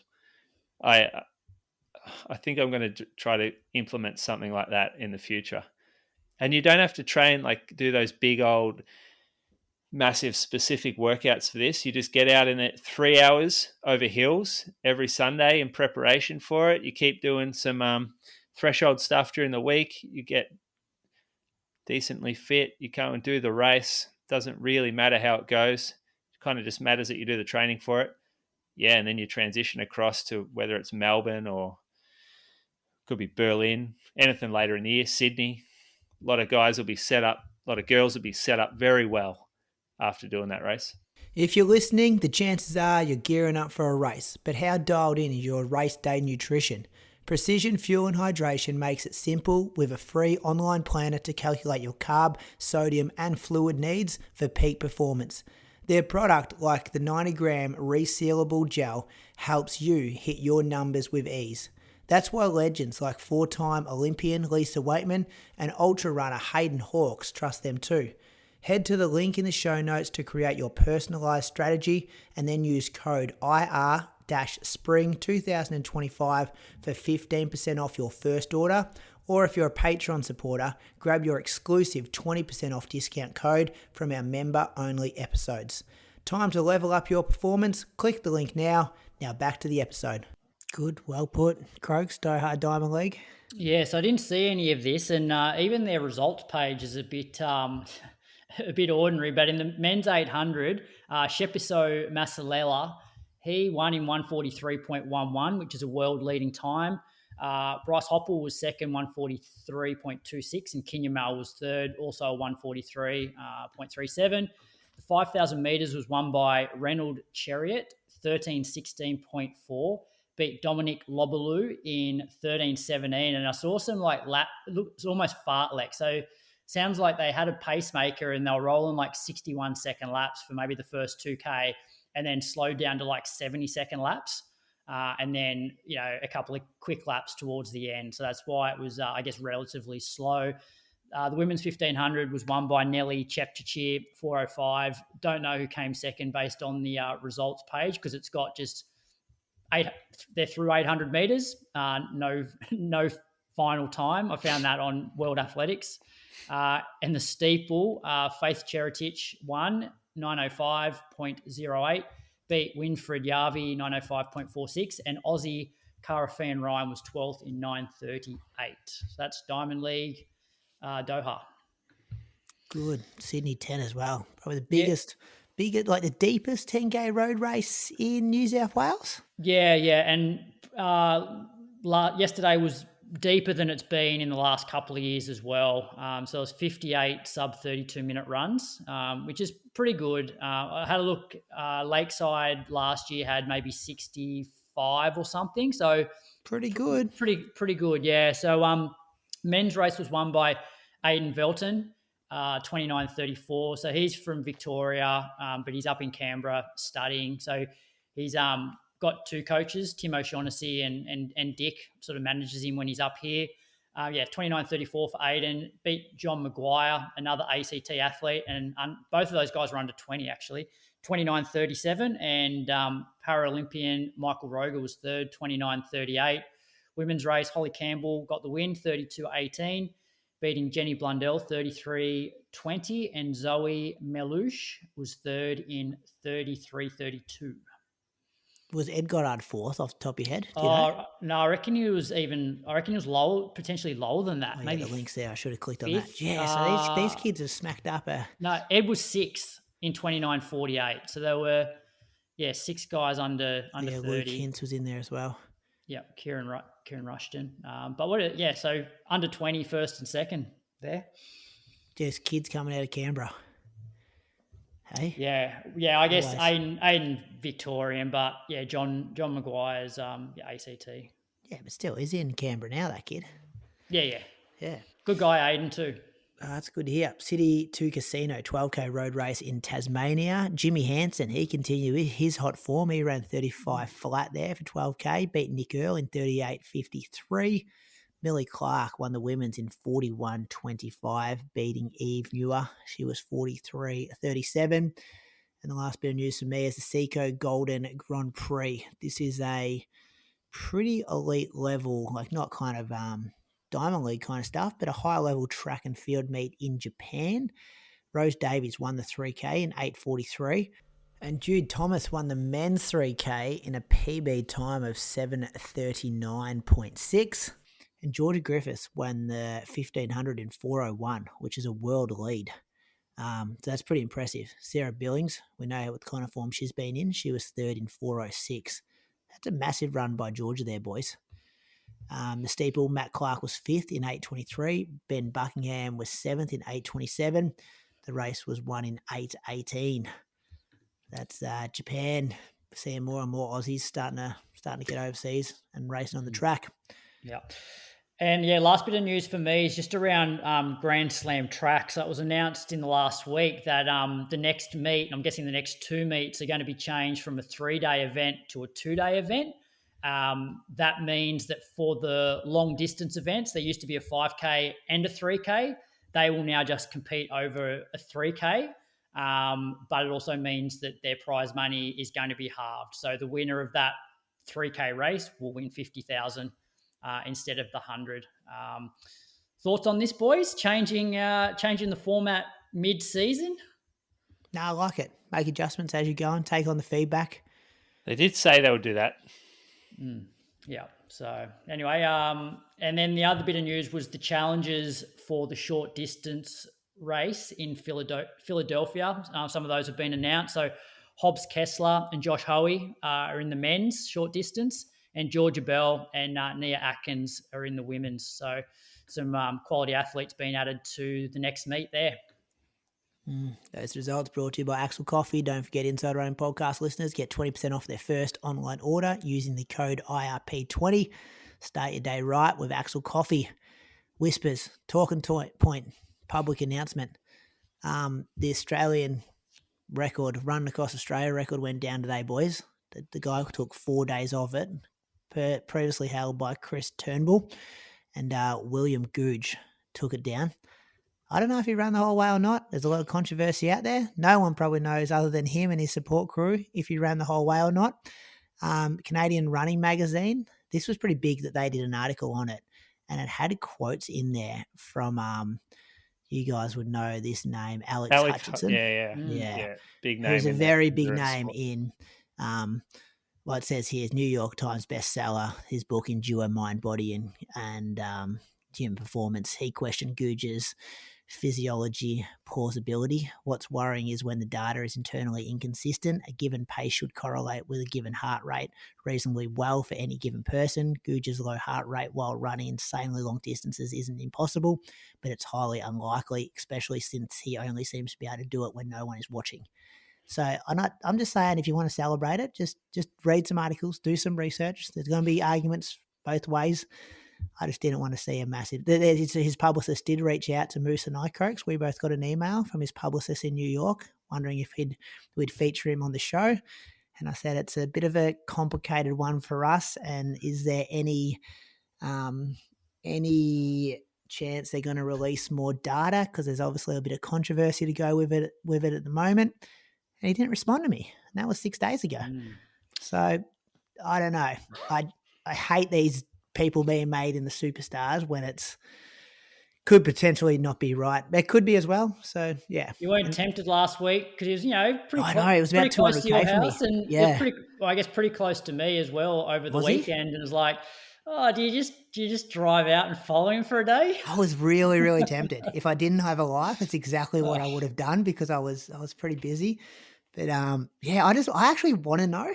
I think I'm going to try to implement something like that in the future. And you don't have to train, like do those big old massive specific workouts for this. You just get out in it 3 hours over hills every Sunday in preparation for it. You keep doing some threshold stuff during the week. You get decently fit. You go and do the race. Doesn't really matter how it goes. It kind of just matters that you do the training for it. Yeah, and then you transition across to whether it's Melbourne or could be Berlin, anything later in the year, Sydney. A lot of guys will be set up, a lot of girls will be set up very well after doing that race. If you're listening, the chances are you're gearing up for a race, but how dialed in is your race day nutrition? Precision Fuel and Hydration makes it simple with a free online planner to calculate your carb, sodium and fluid needs for peak performance. Their product, like the 90-gram resealable gel, helps you hit your numbers with ease. That's why legends like 4-time Olympian Lisa Waitman and ultra runner Hayden Hawks trust them too. Head to the link in the show notes to create your personalised strategy and then use code IR-SPRING2025 for 15% off your first order. Or if you're a Patreon supporter, grab your exclusive 20% off discount code from our member-only episodes. Time to level up your performance. Click the link now. Now back to the episode. Good, well put. Croaks, Die Hard Diamond League. Yes, I didn't see any of this, and even their results page is a bit ordinary. But in the men's 800, Shepiso Masalela, he won in 143.11, which is a world-leading time. Bryce Hoppel was second, 143.26, and Kinyamal was third, also 143.37. The 5,000 metres was won by Reynold Chariot, 13:16.4, beat Dominic Lobaloo in 13:17, and I saw some lap, it looks almost fartlek. So sounds like they had a pacemaker and they were rolling 61-second laps for maybe the first 2K, and then slowed down to 70-second laps. And then, a couple of quick laps towards the end. So that's why it was, I guess, relatively slow. The women's 1500 was won by Nelly Chepchirchir, 4:05. Don't know who came second based on the results page, because it's got just they're through 800 metres. No final time. I found that on World Athletics. And the steeple, Faith Cheritich won, 9:05.08. Beat Winfred Yavi, 9:05.46, and Aussie Cara Fan Ryan was 12th in 9:38. So that's Diamond League, Doha. Good. Sydney 10 as well. Probably the biggest, the deepest 10K road race in New South Wales. Yeah. And yesterday was deeper than it's been in the last couple of years as well. So it was 58 sub 32-minute runs, which is pretty good. I had a look. Lakeside last year had maybe 65 or something. So pretty good. Pretty good, yeah. So men's race was won by Aidan Velton, 29:34. So he's from Victoria, but he's up in Canberra studying. So he's got two coaches, Tim O'Shaughnessy and Dick, sort of manages him when he's up here. 29:34 for Aiden. Beat John Maguire, another ACT athlete, and both of those guys were under 20 actually. 29:37, and Paralympian Michael Roger was third, 29:38. Women's race, Holly Campbell got the win, 32:18, beating Jenny Blundell, 33:20, and Zoe Melouche was third in 33:32. Was Ed Goddard fourth off the top of your head? No, I reckon he was lower, potentially lower than that. Maybe the links there. I should have clicked on fifth. that. Yeah, so these kids have smacked up. No, Ed was sixth in 29:48. So there were, six guys under 30. Luke Hintz was in there as well. Yeah, Kieran Rushton. So under 20, first and second there. Just kids coming out of Canberra. Hey? Yeah. I guess Aiden Victorian, but John Maguire's ACT. Yeah, but still, he's in Canberra now, that kid. Yeah. Yeah. Good guy, Aiden too. That's good to hear. City to Casino, 12K road race in Tasmania. Jimmy Hansen, he continued his hot form. He ran 35 flat there for 12K, beat Nick Earl in 38:53. Millie Clark won the women's in 41:25, beating Eve Muir. She was 43:37. And the last bit of news for me is the Seco Golden Grand Prix. This is a pretty elite level, not kind of Diamond League kind of stuff, but a high-level track and field meet in Japan. Rose Davies won the 3K in 8:43. And Jude Thomas won the men's 3K in a PB time of 7:39.6. And Georgia Griffiths won the 1500 in 4:01, which is a world lead. So that's pretty impressive. Sarah Billings, we know what kind of form she's been in. She was third in 4:06. That's a massive run by Georgia there, boys. The steeple, Matt Clark was fifth in 8:23. Ben Buckingham was seventh in 8:27. The race was won in 8:18. That's Japan. Seeing more and more Aussies starting to get overseas and racing on the track. Yeah. And last bit of news for me is just around Grand Slam tracks. So it was announced in the last week that the next meet, and I'm guessing the next two meets, are going to be changed from a 3-day event to a 2-day event. That means that for the long distance events, there used to be a 5K and a 3K. They will now just compete over a 3K. But it also means that their prize money is going to be halved. So the winner of that 3K race will win $50,000 instead of the 100. Thoughts on this, boys? Changing the format mid-season? No, I like it. Make adjustments as you go and take on the feedback. They did say they would do that. Yeah. So anyway, and then the other bit of news was the challenges for the short distance race in Philadelphia. Some of those have been announced. So Hobbs Kessler and Josh Hoey are in the men's short distance, and Georgia Bell and Nia Atkins are in the women's. So some quality athletes being added to the next meet there. Those results brought to you by Axel Coffee. Don't forget, Inside Running podcast listeners get 20% off their first online order using the code IRP20. Start your day right with Axel Coffee. Whispers, talking point, public announcement. The Australian record, run across Australia record, went down today, boys. The guy took 4 days off it, previously held by Chris Turnbull, and William Googe took it down. I don't know if he ran the whole way or not. There's a lot of controversy out there. No one probably knows other than him and his support crew if he ran the whole way or not. Canadian Running Magazine, this was pretty big that they did an article on it, and it had quotes in there from you guys would know this name, Alex Hutchinson. Yeah. Big name. Who's a very big name in what it says here is New York Times bestseller. His book Endure Mind, Body and Human Performance. He questioned Googe's physiology plausibility. What's worrying is when the data is internally inconsistent. A given pace should correlate with a given heart rate reasonably well for any given person. Googe's low heart rate while running insanely long distances isn't impossible, but it's highly unlikely, especially since he only seems to be able to do it when no one is watching. So I'm just saying, if you want to celebrate it, just read some articles, do some research. There's going to be arguments both ways. I just didn't want to see a massive... His publicist did reach out to Moose and I Croaks. We both got an email from his publicist in New York wondering if we'd feature him on the show. And I said, it's a bit of a complicated one for us. And is there any chance they're going to release more data? Because there's obviously a bit of controversy to go with it at the moment. And he didn't respond to me. And that was 6 days ago. So I don't know. I hate these people being made in the superstars when it's could potentially not be right. There could be as well. So yeah, you weren't tempted last week because it was pretty. I know it was about 200K for me. And yeah, pretty close to me as well over the weekend. And it was like, oh, do you just drive out and follow him for a day? I was really, really tempted. If I didn't have a life, it's exactly what I would have done because I was pretty busy. But I actually want to know.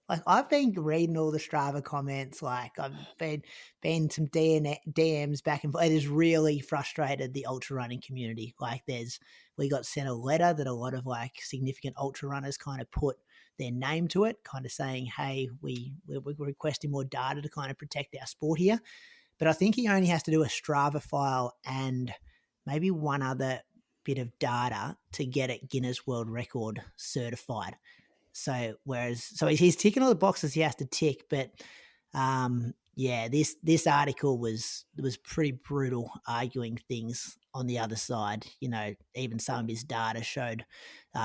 Like, I've been reading all the Strava comments. Like, I've been some DMs back and forth. It has really frustrated the ultra running community. Like, we got sent a letter that a lot of like significant ultra runners kind of put their name to it, kind of saying, hey, we're requesting more data to kind of protect our sport here. But I think he only has to do a Strava file and maybe one other bit of data to get it Guinness World Record certified. So he's ticking all the boxes he has to tick, but this article was pretty brutal, arguing things on the other side. You know, even some of his data showed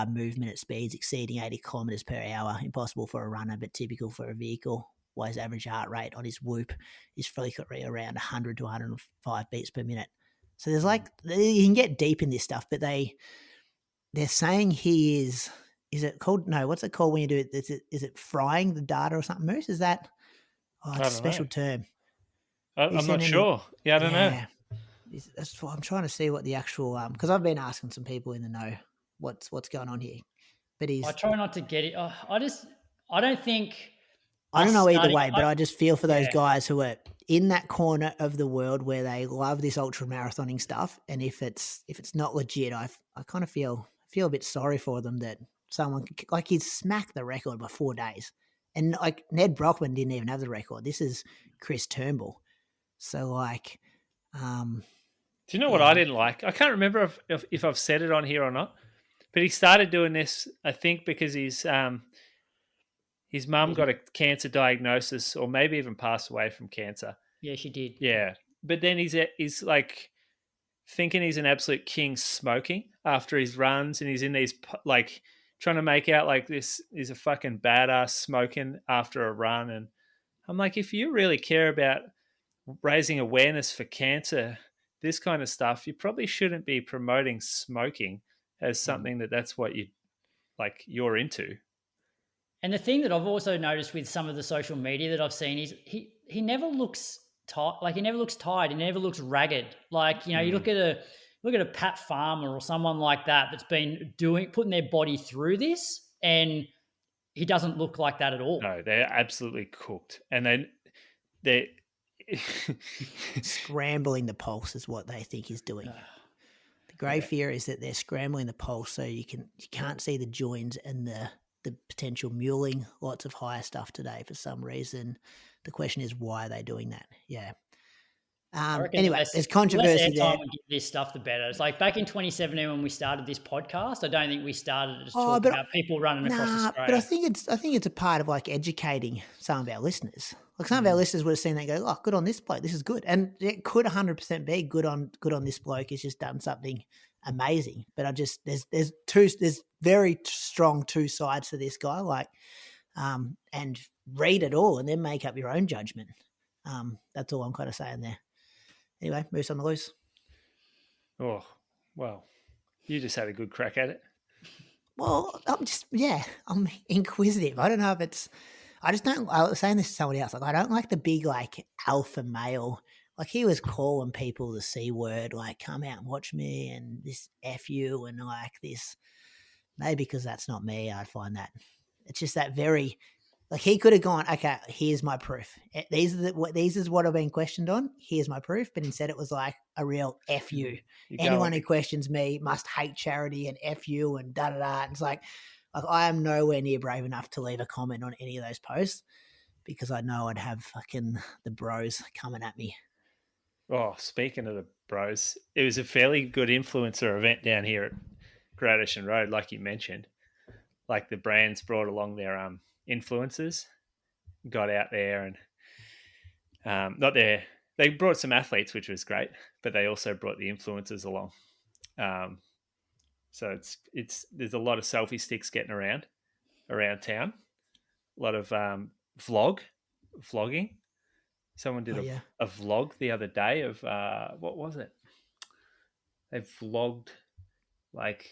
movement at speeds exceeding 80 kilometers per hour, impossible for a runner, but typical for a vehicle. While his average heart rate on his whoop is frequently around 100 to 105 beats per minute. So there's you can get deep in this stuff, but they're saying he is. Is it called? No, what's it called when you do it? Is it frying the data or something, Moose? Is that? Oh, it's a special term. I'm not sure. Yeah, I don't know. That's what I'm trying to see what the actual because I've been asking some people in the know what's going on here, but I try not to get it. I don't think. I don't know either way, but I just feel for those guys who are in that corner of the world where they love this ultra marathoning stuff, and if it's not legit, I kind of feel a bit sorry for them that. Someone like he'd smacked the record by 4 days, and like Ned Brockman didn't even have the record. This is Chris Turnbull. So like, do you know what I didn't like? I can't remember if I've said it on here or not, but he started doing this, I think, because his mum got a cancer diagnosis, or maybe even passed away from cancer. Yeah, she did. Yeah, but then he's like thinking he's an absolute king smoking after his runs, and he's in these like. Trying to make out like this is a fucking badass smoking after a run. And I'm like, if you really care about raising awareness for cancer, this kind of stuff, you probably shouldn't be promoting smoking as something that's what you're into. And the thing that I've also noticed with some of the social media that I've seen is he never looks tired. Like, he never looks tired. He never looks ragged. Like, you know, you look at a Pat Farmer or someone like that that's been putting their body through this, and he doesn't look like that at all. No, they're absolutely cooked. And they're scrambling the pulse is what they think he's doing. The great fear is that they're scrambling the pulse so you can't see the joins and the potential muling. Lots of higher stuff today for some reason. The question is, why are they doing that? Yeah. Anyway, there's controversy there. We give this stuff, the better. It's like back in 2017 when we started this podcast. I don't think we started to talk about people running across Australia. But I think it's a part of like educating some of our listeners. Like some of our listeners would have seen that and go, "Oh, good on this bloke. This is good," and it could 100% be good on this bloke. He's just done something amazing. But there's very strong two sides to this guy. Like, and read it all and then make up your own judgment. That's all I'm kind of saying there. Anyway, moose on the loose. Oh, well, you just had a good crack at it. Well, I'm inquisitive. I don't know if it's, I was saying this to somebody else. Like, I don't like the big, like, alpha male. Like, he was calling people the C word, like, come out and watch me and this F you and like this. Maybe because that's not me, I'd find that. It's just that very, like, he could have gone, okay, here's my proof. These is what I've been questioned on. Here's my proof. But instead it was like a real F you. Anyone who questions me must hate charity and F you and da-da-da. And it's like I am nowhere near brave enough to leave a comment on any of those posts because I know I'd have fucking the bros coming at me. Oh, speaking of the bros, it was a fairly good influencer event down here at Great Ocean Road, like you mentioned. Like the brands brought along their influencers, got out there and they brought some athletes, which was great, but they also brought the influencers along. So there's a lot of selfie sticks getting around town, a lot of vlogging. Someone did a vlog the other day of what was it? They vlogged like,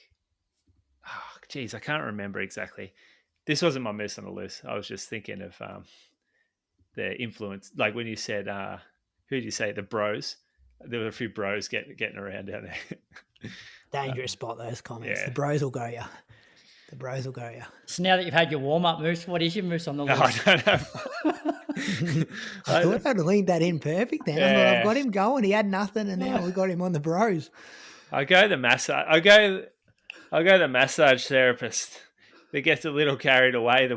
I can't remember exactly. This wasn't my moose on the loose. I was just thinking of the influence. Like when you said, who did you say? The bros. There were a few bros getting around down there. Dangerous spot, those comments. Yeah. The bros will go you. So now that you've had your warm-up moose, what is your moose on the loose? No, I don't know. I thought I'd leaned that in perfect then. Yeah. I thought I've got him going. He had nothing and now we got him on the bros. I go the massage therapist. That gets a little carried away.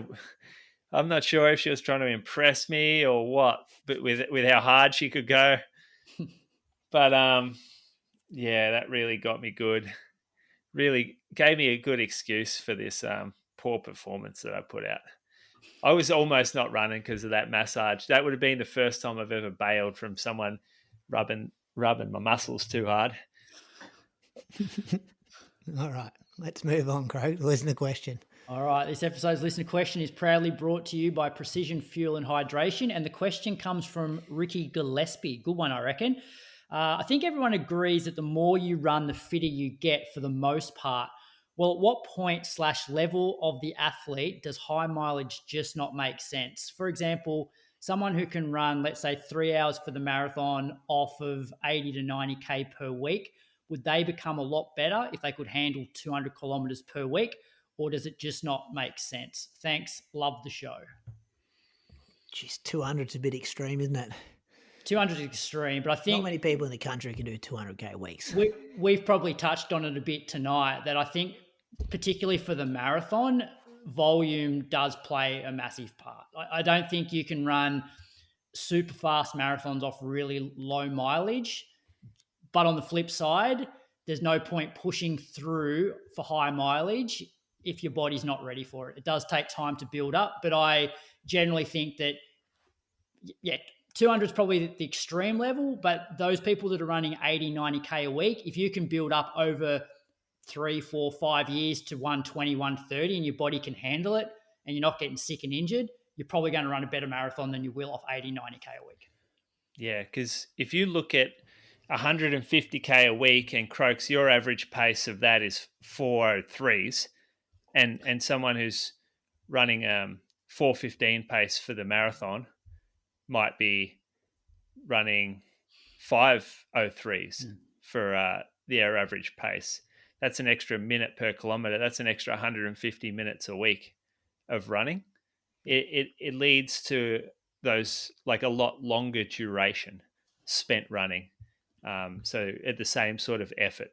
I'm not sure if she was trying to impress me or what, but with how hard she could go. But that really got me good. Really gave me a good excuse for this poor performance that I put out. I was almost not running because of that massage. That would have been the first time I've ever bailed from someone rubbing my muscles too hard. All right, let's move on, Craig. Listener question. All right, this episode's listener question is proudly brought to you by Precision Fuel and Hydration, and the question comes from Ricky Gillespie. Good one, I reckon. I think everyone agrees that the more you run, the fitter you get for the most part. Well, at what point / level of the athlete does high mileage just not make sense? For example, someone who can run, let's say, 3 hours for the marathon off of 80 to 90K per week, would they become a lot better if they could handle 200 kilometers per week? Or does it just not make sense? Thanks. Love the show. Geez, 200's a bit extreme, isn't it? 200 is extreme, but I think not many people in the country can do 200K weeks. We've probably touched on it a bit tonight that I think particularly for the marathon, volume does play a massive part. I don't think you can run super fast marathons off really low mileage, but on the flip side, there's no point pushing through for high mileage if your body's not ready for it. It does take time to build up, but I generally think that, 200 is probably the extreme level, but those people that are running 80, 90K a week, if you can build up over 3, 4, 5 years to 120, 130 and your body can handle it and you're not getting sick and injured, you're probably going to run a better marathon than you will off 80, 90K a week. Yeah, because if you look at 150K a week and Croaks, your average pace of that is 4:03s, and someone who's running 4:15 pace for the marathon might be running 5:03s for their average pace. That's an extra minute per kilometre. That's an extra 150 minutes a week of running, it leads to those like a lot longer duration spent running. So at the same sort of effort.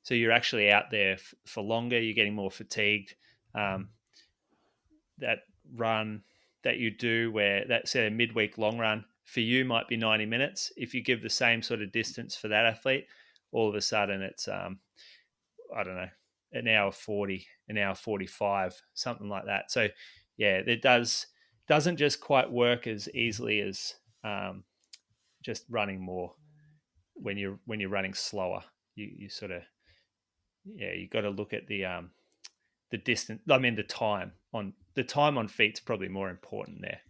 So you're actually out there for longer. You're getting more fatigued. That run that you do, where that say a midweek long run for you might be 90 minutes. If you give the same sort of distance for that athlete, all of a sudden it's I don't know, an hour 40, an hour 45, something like that. So yeah, it doesn't just quite work as easily as just running more when you're running slower. You sort of, you got to look at the distance. I mean, the time on feet's probably more important there.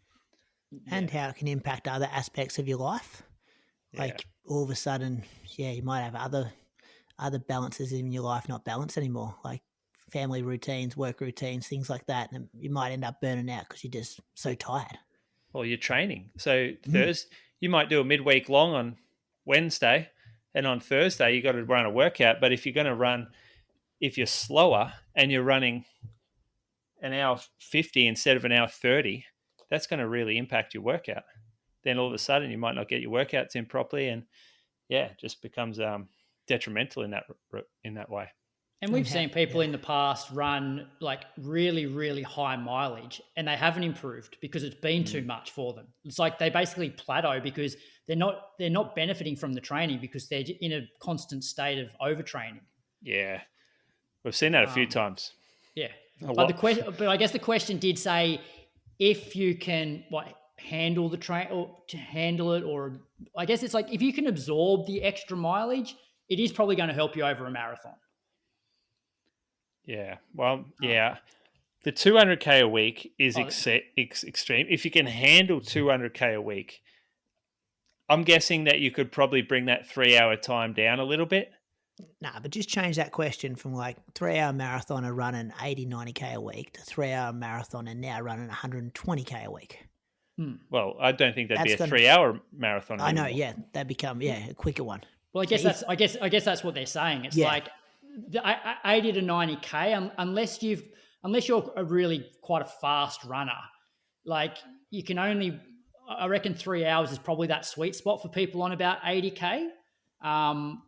And how it can impact other aspects of your life. Like all of a sudden, you might have other balances in your life not balanced anymore, like family routines, work routines, things like that. And you might end up burning out because you're just so tired. Well, you're training. So Thursday, you might do a midweek long on Wednesday, and on Thursday you got to run a workout. But if you're slower and you're running an hour 50 instead of an hour 30, that's going to really impact your workout. Then all of a sudden you might not get your workouts in properly, and it just becomes detrimental in that way. And we've seen people in the past run like really, really high mileage, and they haven't improved because it's been too much for them. It's like they basically plateau because they're not benefiting from the training because they're in a constant state of overtraining. Yeah, we've seen that a few times. Yeah, but I guess the question did say if you can handle the train or to handle it, or I guess it's like if you can absorb the extra mileage, it is probably going to help you over a marathon. Yeah, well, the 200K a week is extreme. If you can handle 200K a week, I'm guessing that you could probably bring that 3-hour time down a little bit. Nah, but just change that question from like 3-hour marathoner running 80, 90K a week to 3-hour marathoner now running 120K a week. Well, I don't think that'd be a 3-hour marathon anymore. I know, that'd become a quicker one. Well, I guess that's what they're saying. It's like the 80 to 90K, unless you're a really quite a fast runner, like you can only, I reckon 3 hours is probably that sweet spot for people on about 80K.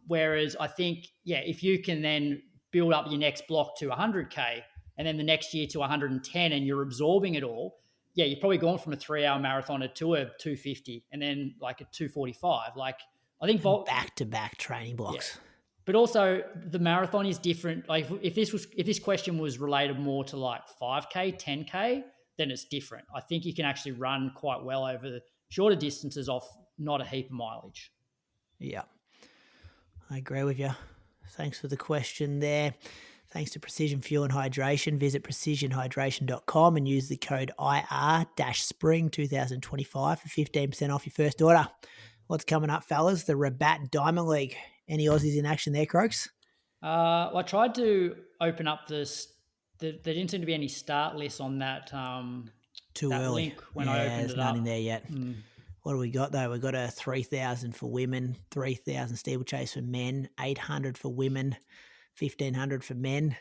Whereas I think, if you can then build up your next block to 100K and then the next year to 110 and you're absorbing it all, you're probably gone from a 3-hour marathoner to a 250 and then like a 245. Like I think back-to-back training blocks. Yeah. But also the marathon is different. Like if this question was related more to like 5K, 10K, then it's different. I think you can actually run quite well over the shorter distances off not a heap of mileage. Yeah. I agree with you. Thanks for the question there. Thanks to Precision Fuel and Hydration. Visit precisionhydration.com and use the code IR-Spring 2025 for 15% off your first order. What's coming up, fellas? The Rabat Diamond League. Any Aussies in action there, Croaks? I tried to open up this. There didn't seem to be any start lists on that. Too that early. Link when I opened there's it none up. in there yet. What do we got though? We've got a 3,000 for women, 3,000 steeplechase for men, 800 for women, 1,500 for men.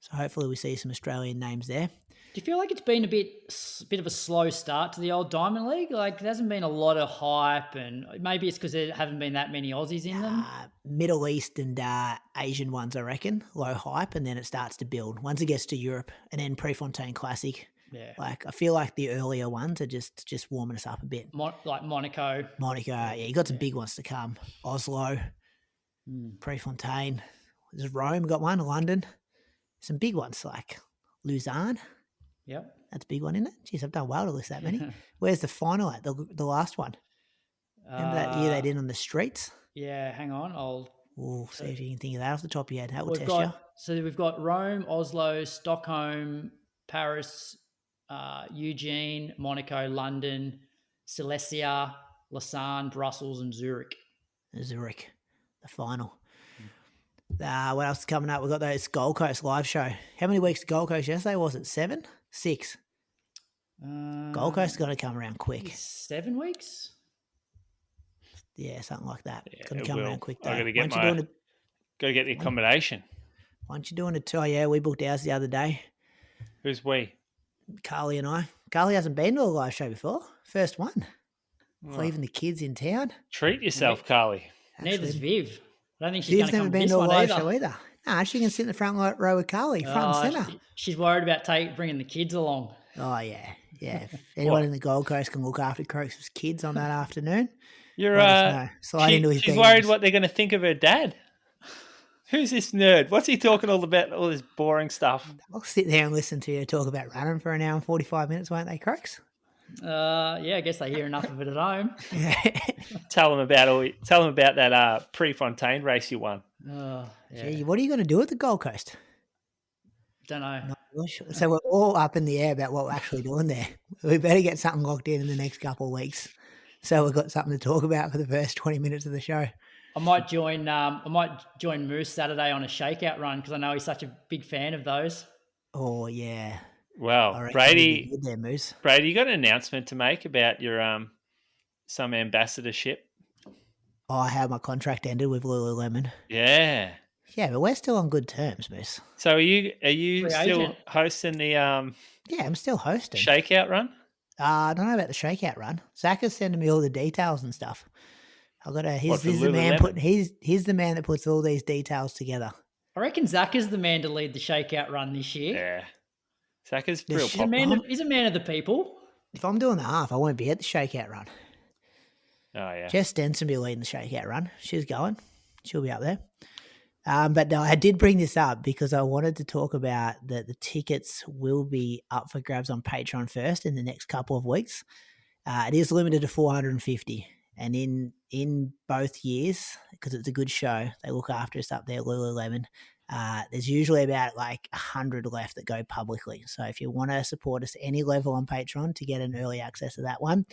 So hopefully we see some Australian names there. Do you feel like it's been a bit of a slow start to the old Diamond League? Like there hasn't been a lot of hype, and maybe it's because there haven't been that many Aussies in them. Middle East and Asian ones, I reckon, low hype, and then it starts to build. Once it gets to Europe, and then Prefontaine Classic. Yeah. Like I feel like the earlier ones are just warming us up a bit. Like Monaco. You got some big ones to come. Oslo, Prefontaine. There's Rome, got one. London. Some big ones like Lausanne. Yep. That's a big one, isn't it? Jeez, I've done well to list that many. Where's the final at, the last one? Remember that year they did on the streets? Yeah, hang on. See if you can think of that off the top of your head. That will test you. So we've got Rome, Oslo, Stockholm, Paris, Eugene, Monaco, London, Silesia, Lausanne, Brussels, and Zurich. Zurich, the final. What else is coming up? We've got those Gold Coast live show. How many weeks to Gold Coast yesterday? Was it 7? 6? Gold Coast is going to come around quick. 7 weeks? Yeah, something like that. Yeah, It's going to come around quick. I've got to get the accommodation. Once you're doing a tour, we booked ours the other day. Who's we? Carly and I. Carly hasn't been to a live show before. First one. Leaving the kids in town. Treat yourself, Carly. Neither's Viv. I don't think she's going Viv's to never come to been this to a one live either. show either. Nah, she can sit in the front row with Carly, front and centre. She's worried about bringing the kids along. Oh, yeah. Yeah. If anyone in the Gold Coast can look after Croaks' kids on that afternoon, slide into his she's DMs. worried what they're going to think of her dad. Who's this nerd? What's he talking all about, all this boring stuff? I'll sit there and listen to you talk about running for an hour and 45 minutes, won't they, Croaks? Yeah, I guess they hear enough of it at home. Yeah. Tell them about that Prix Fontaine race you won. Yeah. Gee, what are you going to do at the Gold Coast? Don't know. So we're all up in the air about what we're actually doing there. We better get something locked in the next couple of weeks, so we've got something to talk about for the first 20 minutes of the show. I might join Moose Saturday on a shakeout run because I know he's such a big fan of those. Oh yeah. Well, Brady, good there, Moose. Brady, you got an announcement to make about your some ambassadorship? Oh, I have my contract ended with Lululemon. Yeah. Yeah, but we're still on good terms, Moose. So are you Free still agent. hosting the Yeah, I'm still hosting. shakeout run? I don't know about the shakeout run. Zach is sending me all the details and stuff. I got to. He's for the man. Lululemon? He's the man that puts all these details together. I reckon Zach is the man to lead the shakeout run this year. Yeah. Zach is The real sh- popular. He's a man of the people. If I'm doing the half, I won't be at the shakeout run. Oh, yeah. Jess Stenson will be leading the shakeout run. She's going. She'll be up there. But no, I did bring this up because I wanted to talk about that the tickets will be up for grabs on Patreon first in the next couple of weeks. It is limited to 450. And in both years, because it's a good show, they look after us up there, Lululemon. There's usually about like 100 left that go publicly. So if you want to support us any level on Patreon to get an early access to that one,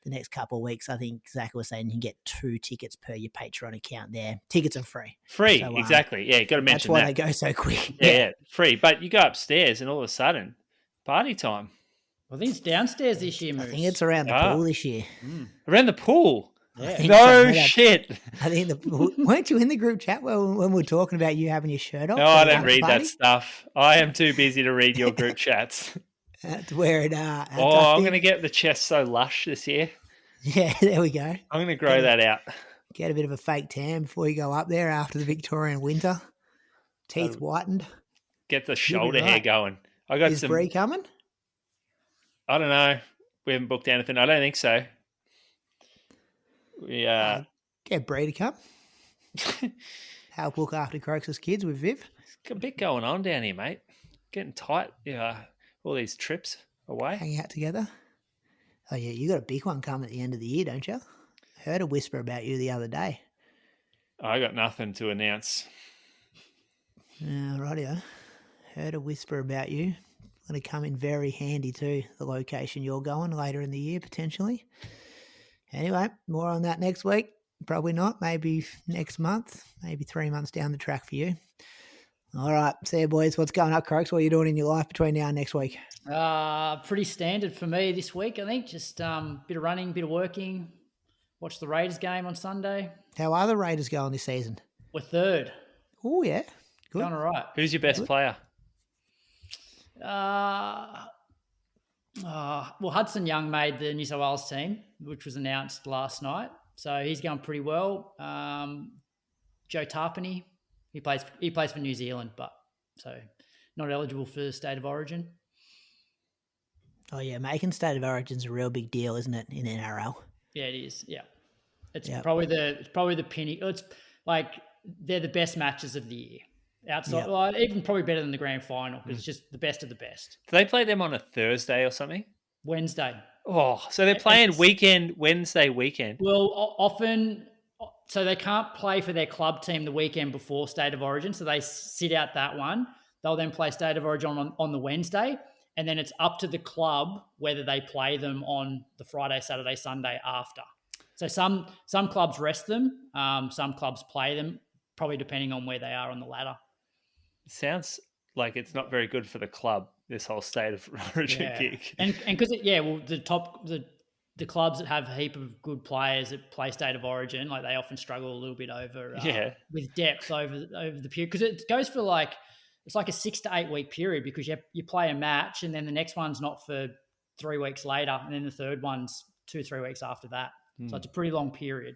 the next couple of weeks, I think Zach was saying you can get 2 tickets per your Patreon account there. Tickets are free. Free, So, exactly. Yeah, you got to mention that's why that. they go so quick. Yeah, free. But you go upstairs and all of a sudden, party time. I think it's downstairs this year, Moose. I think it's around the pool this year. Around the pool. Yeah. think No so. shit. I think weren't you in the group chat when we were talking about you having your shirt off? No, I don't read that stuff. I am too busy to read your group chats. That's where it. I'm going to get the chest so lush this year. Yeah, there we go. I'm going to grow that out. Get a bit of a fake tan before you go up there after the Victorian winter. Teeth whitened. Get the shoulder hair right. going. I got Is some. Bree coming? I don't know. We haven't booked anything. I don't think so. We Get Bree to come. Help look after Croaks' kids with Viv. got a bit going on down here, mate. Getting tight. Yeah, all these trips away. Hang out together. Oh, yeah, you got a big one coming at the end of the year, don't you? Heard a whisper about you the other day. I got nothing to announce. Rightio. Heard a whisper about you. Going to come in very handy too, the location you're going later in the year, potentially. Anyway, more on that next week. Probably not. Maybe next month. Maybe 3 months down the track for you. All right. See you, boys. What's going up, Croaks? What are you doing in your life between now and next week? Pretty standard for me this week, I think. Just bit of running, bit of working. Watch the Raiders game on Sunday. How are the Raiders going this season? We're third. Oh, yeah. Good. Going all right. Who's your best player? Well, Hudson Young made the New South Wales team, which was announced last night. So he's going pretty well. Joe Tarpany, he plays for New Zealand, but so not eligible for State of Origin. Oh, yeah. Making State of Origin's a real big deal, isn't it, in NRL? Yeah, it is. Yeah, it's probably the pinnacle. It's like they're the best matches of the year. Outside, even probably better than the grand final because it's just the best of the best. Do they play them on a Thursday or something? Wednesday. Oh, so they're playing Wednesday weekend. Well, often, so they can't play for their club team the weekend before State of Origin, so they sit out that one. They'll then play State of Origin on the Wednesday, and then it's up to the club whether they play them on the Friday, Saturday, Sunday after. So some clubs rest them, some clubs play them, probably depending on where they are on the ladder. Sounds like it's not very good for the club, this whole State of Origin gig. And because the clubs that have a heap of good players that play State of Origin, like they often struggle a little bit over with depth over the period because it goes for like it's like a 6 to 8 week period because you play a match and then the next one's not for 3 weeks later, and then the third one's 2-3 weeks after that. So it's a pretty long period.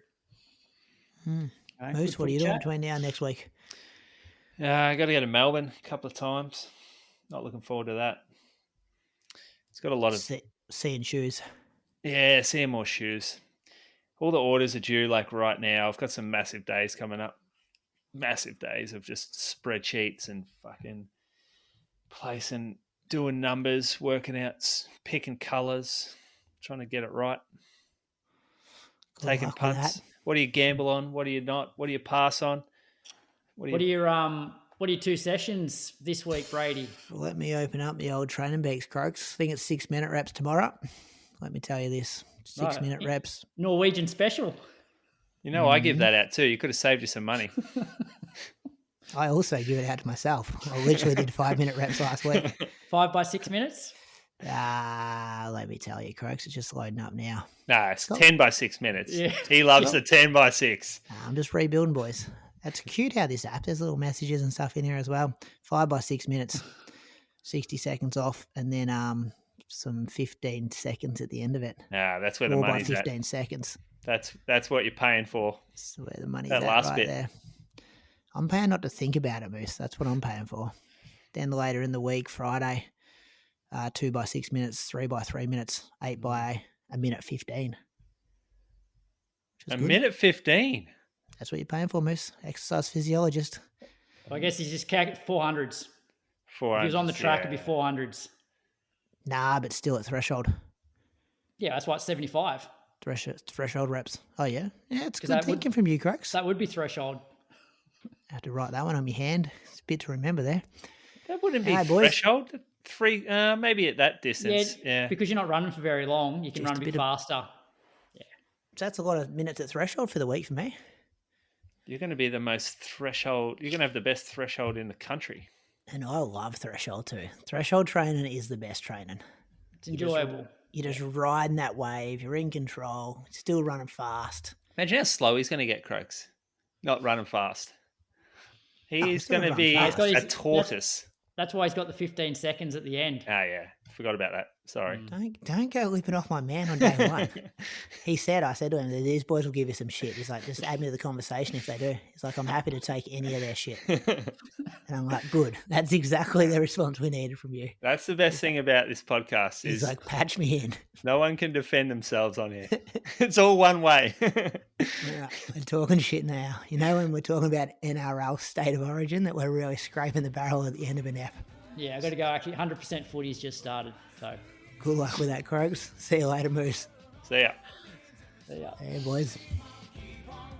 Moose, what are you doing between now and next week? I got to go to Melbourne a couple of times. Not looking forward to that. It's got a lot of seeing shoes. Yeah, seeing more shoes. All the orders are due like right now. I've got some massive days coming up. Massive days of just spreadsheets and fucking placing, doing numbers, working out, picking colours, trying to get it right. Good Taking luck with punts. that. What do you gamble on? What do you not? What do you pass on? What are your 2 sessions this week, Brady? Let me open up the old training beaks, Croaks. I think it's 6-minute reps tomorrow. Let me tell you this. 6-minute reps. Norwegian special. You know, I give that out too. You could have saved you some money. I also give it out to myself. I literally did 5-minute reps last week. 5 by 6 minutes? Let me tell you, Croaks, it's just loading up now. No, it's 10 by 6 minutes. Yeah. He loves the 10 by 6. I'm just rebuilding, boys. That's cute how this app, there's little messages and stuff in here as well. 5 by 6 minutes, 60 seconds off, and then some 15 seconds at the end of it. That's where the 4 by money's 15 at. seconds. That's what you're paying for. That's where the money's That at last right bit. there. I'm paying not to think about it, Moose. That's what I'm paying for. Then later in the week, Friday, 2 by 6 minutes, 3 by 3 minutes, 8 by a minute 15. A minute 15? That's what you're paying for, Moose. Exercise physiologist. I guess he's just calculated 400s. 400. If he was on the track, it'd be 400s. Nah, but still at threshold. Yeah, that's why it's 75. Threshold reps. Oh, yeah? Yeah, it's good that thinking from you, Crux. That would be threshold. I have to write that one on my hand. It's a bit to remember there. That wouldn't be Hey, boys. threshold. Maybe at that distance. Yeah. Because you're not running for very long, you can Just run a a bit bit of- faster. So that's a lot of minutes at threshold for the week for me. You're going to be the most threshold. You're going to have the best threshold in the country. And I love threshold too. Threshold training is the best training. It's enjoyable. You're just riding that wave. You're in control. Still running fast. Imagine how slow he's going to get, Croaks. Not running fast. He's still going to run be fast. a tortoise. That's why he's got the 15 seconds at the end. Ah, yeah. Forgot about that. Sorry. Don't go lipping off my man on day one. I said to him, these boys will give you some shit. He's like, just add me to the conversation if they do. He's like, I'm happy to take any of their shit. And I'm like, good. That's exactly the response we needed from you. That's the best thing about this podcast He's is like, patch me in. no one can defend themselves on here. It's all one way. Yeah, we're talking shit now. You know when we're talking about NRL state of origin that we're really scraping the barrel at the end of an app. Yeah, I've got to go. Actually, 100% footy's just started. So, Good luck with that, Croaks. See you later, Moose. See ya. Hey, boys.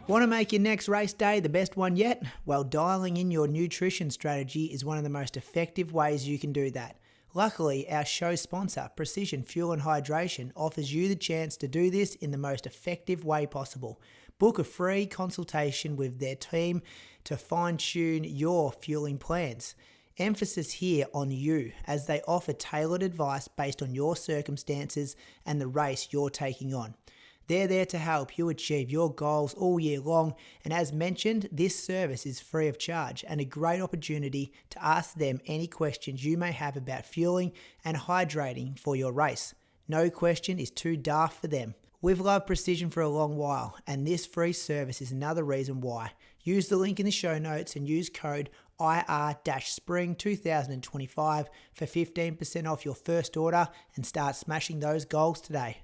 Want to make your next race day the best one yet? Well, dialing in your nutrition strategy is one of the most effective ways you can do that. Luckily, our show sponsor, Precision Fuel and Hydration, offers you the chance to do this in the most effective way possible. Book a free consultation with their team to fine-tune your fueling plans. Emphasis here on you, as they offer tailored advice based on your circumstances and the race you're taking on. They're there to help you achieve your goals all year long, and as mentioned, this service is free of charge and a great opportunity to ask them any questions you may have about fueling and hydrating for your race. No question is too daft for them. We've loved Precision for a long while, and this free service is another reason why. Use the link in the show notes and use code IR-Spring 2025 for 15% off your first order and start smashing those goals today.